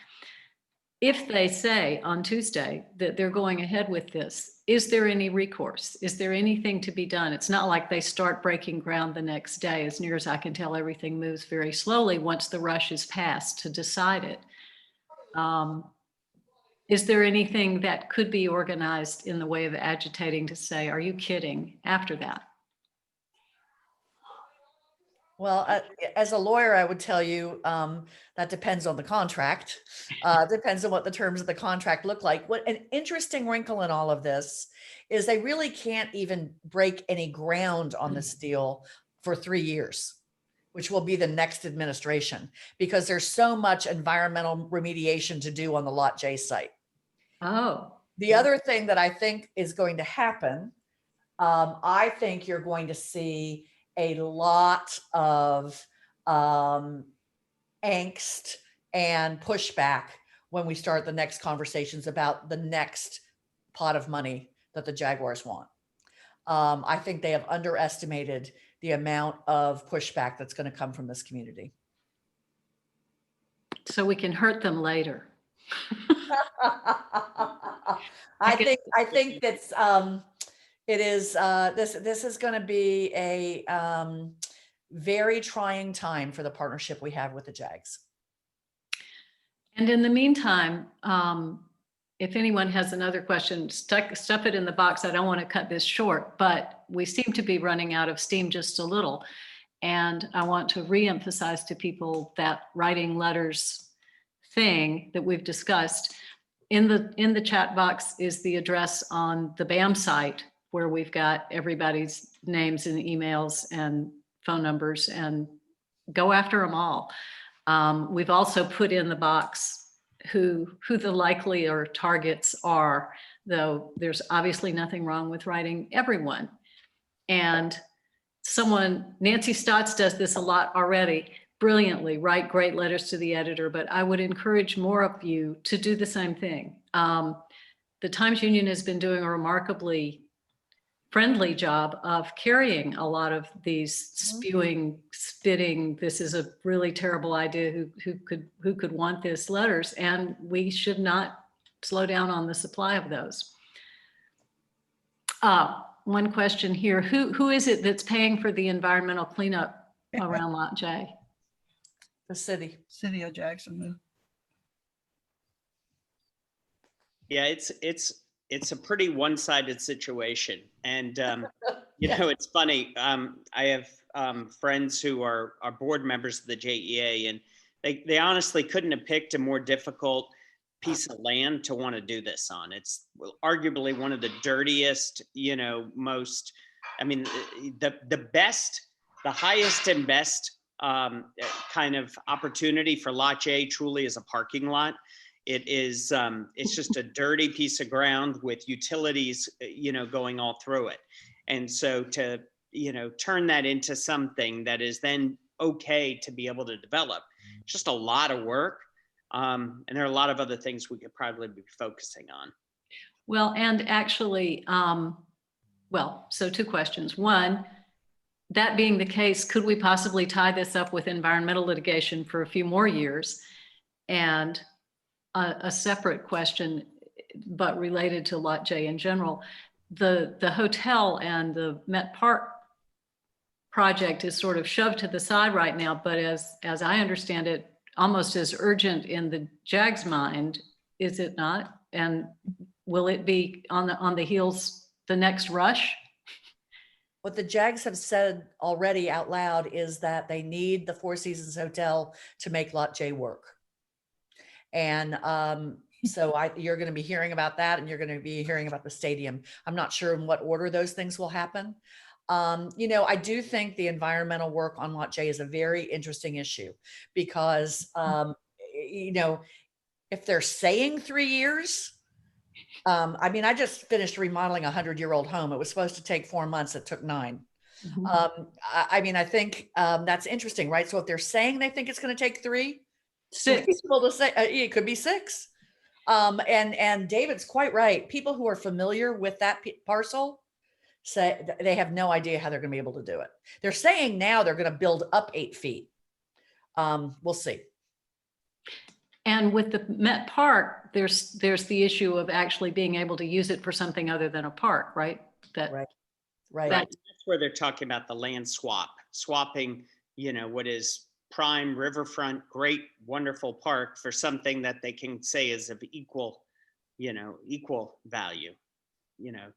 If they say on Tuesday that they're going ahead with this, is there any recourse? Is there anything to be done? It's not like they start breaking ground the next day. As near as I can tell, everything moves very slowly once the rush is passed to decide it. Is there anything that could be organized in the way of agitating to say, are you kidding, after that? Well, as a lawyer, I would tell you that depends on the contract. Depends on what the terms of the contract look like. What an interesting wrinkle in all of this is, they really can't even break any ground on this deal for 3 years, which will be the next administration, because there's so much environmental remediation to do on the Lot J site. Oh. The other thing that I think is going to happen, I think you're going to see a lot of angst and pushback when we start the next conversations about the next pot of money that the Jaguars want. I think they have underestimated the amount of pushback that's going to come from this community. So we can hurt them later. I think that's it is this is going to be a very trying time for the partnership we have with the Jags. And in the meantime, if anyone has another question, stuff it in the box. I don't want to cut this short, but we seem to be running out of steam just a little. And I want to reemphasize to people that writing letters thing that we've discussed. In the chat box is the address on the BAM site where we've got everybody's names and emails and phone numbers, and go after them all. We've also put in the box who the likelier targets are, though there's obviously nothing wrong with writing everyone. And Nancy Stotts does this a lot already, brilliantly, write great letters to the editor, but I would encourage more of you to do the same thing. The Times Union has been doing a remarkably friendly job of carrying a lot of these spitting, this is a really terrible idea, who could want this letters, and we should not slow down on the supply of those. One question here, who is it that's paying for the environmental cleanup around Lot J? The city. City of Jacksonville. Yeah, it's a pretty one-sided situation. And, you know, it's funny. I have friends who are board members of the JEA, and they honestly couldn't have picked a more difficult piece of land to want to do this on. It's arguably one of the dirtiest, you know, most, I mean, the best, the highest and best kind of opportunity for Lot J truly is a parking lot. It is, it's just a dirty piece of ground with utilities, you know, going all through it. And so to, you know, turn that into something that is then okay to be able to develop, just a lot of work. And there are a lot of other things we could probably be focusing on. Well, and actually, so two questions. One, that being the case, could we possibly tie this up with environmental litigation for a few more years? And a separate question, but related to Lot J in general, the hotel and the Met Park project is sort of shoved to the side right now, but as I understand it, almost as urgent in the JAG's mind, is it not? And will it be on the heels, the next rush? What the JAGs have said already out loud is that they need the Four Seasons Hotel to make Lot J work. And so you're going to be hearing about that, and you're going to be hearing about the stadium. I'm not sure in what order those things will happen. You know, I do think the environmental work on Lot J is a very interesting issue because, you know, if they're saying 3 years, I mean, I just finished remodeling a 100-year-old home. It was supposed to take 4 months. It took 9. Mm-hmm. I mean, I think that's interesting, right? So if they're saying they think it's going to take 3, 6. People to say it could be 6. And David's quite right. People who are familiar with that parcel say they have no idea how they're going to be able to do it. They're saying now they're going to build up 8 feet. We'll see. And with the Met Park, there's the issue of actually being able to use it for something other than a park, right? Right. That's where they're talking about the land swapping, you know, what is prime riverfront, great, wonderful park for something that they can say is of equal value, you know,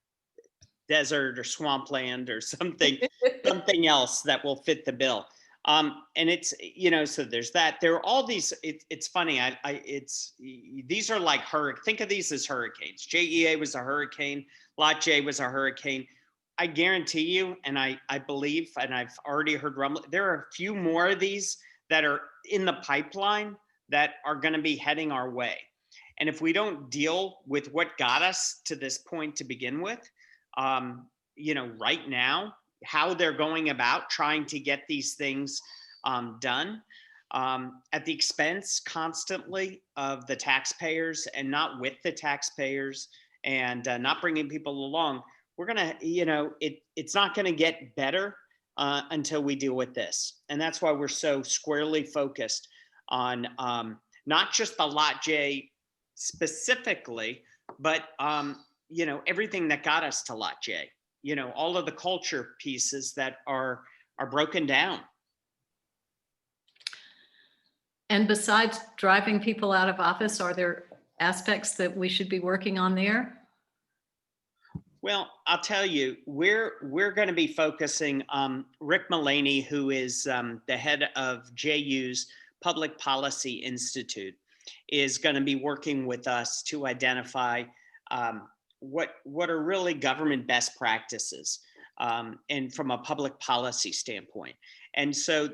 desert or swampland or something else that will fit the bill. And it's, you know, so there's that. There are all these, it's funny. These are like think of these as hurricanes. JEA was a hurricane. Lot J was a hurricane. I guarantee you, and I believe, and I've already heard rumble, there are a few more of these that are in the pipeline that are going to be heading our way. And if we don't deal with what got us to this point to begin with, you know, right now, how they're going about trying to get these things done at the expense constantly of the taxpayers and not with the taxpayers and not bringing people along, we're going to, you know, it's not going to get better until we deal with this. And that's why we're so squarely focused on not just the Lot J specifically, but you know, everything that got us to Lot J, you know, all of the culture pieces that are broken down. And besides driving people out of office, are there aspects that we should be working on there? Well, I'll tell you, we're going to be focusing. Rick Mullaney, who is the head of JU's Public Policy Institute, is going to be working with us to identify what are really government best practices, and from a public policy standpoint. And so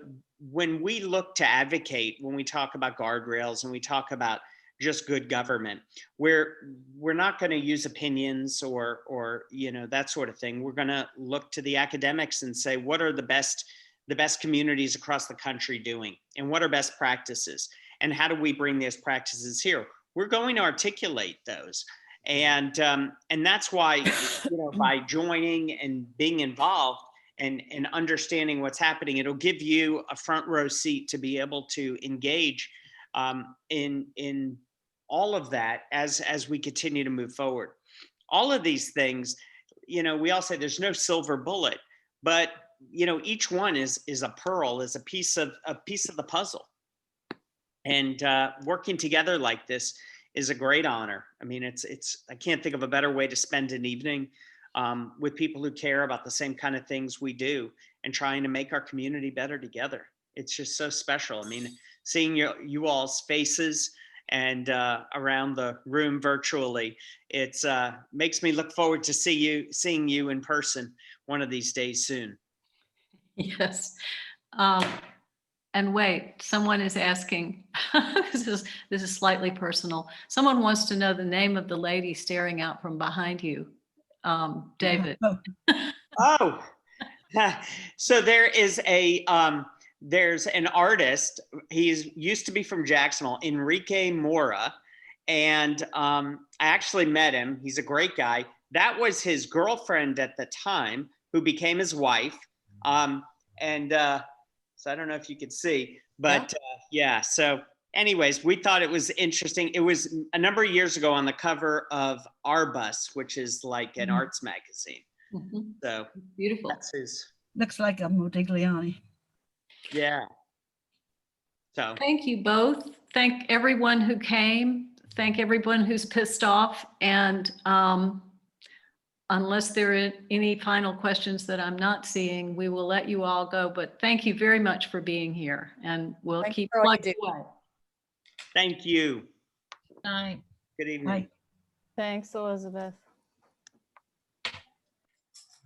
when we look to advocate, when we talk about guardrails and we talk about just good government, we're not going to use opinions or you know, that sort of thing. We're going to look to the academics and say, what are the best communities across the country doing, and what are best practices, and how do we bring these practices here? We're going to articulate those, and that's why, you know, by joining and being involved and understanding what's happening, it'll give you a front row seat to be able to engage in all of that as we continue to move forward. All of these things, you know, we all say there's no silver bullet, but you know, each one is a pearl, is a piece of the puzzle. And working together like this is a great honor. I mean, I can't think of a better way to spend an evening with people who care about the same kind of things we do and trying to make our community better together. It's just so special. I mean, seeing you all's faces and around the room virtually, it's makes me look forward to seeing you in person one of these days soon. Yes. And wait, someone is asking, this is slightly personal. Someone wants to know the name of the lady staring out from behind you. David. Oh, so there's an artist. He's used to be from Jacksonville, Enrique Mora. And I actually met him. He's a great guy. That was his girlfriend at the time, who became his wife. So I don't know if you could see, but yeah. So anyways, we thought it was interesting. It was a number of years ago on the cover of Our Bus, which is like an arts magazine. Mhm. So Beautiful. that's his. Looks like a Modigliani. Yeah. So Thank you both. Thank everyone who came. Thank everyone who's pissed off. And unless there are any final questions that I'm not seeing, we will let you all go. But thank you very much for being here, and we'll Thank keep you for all you plugging do. away. thank you. Night. Good evening. Right. Thanks, Elizabeth.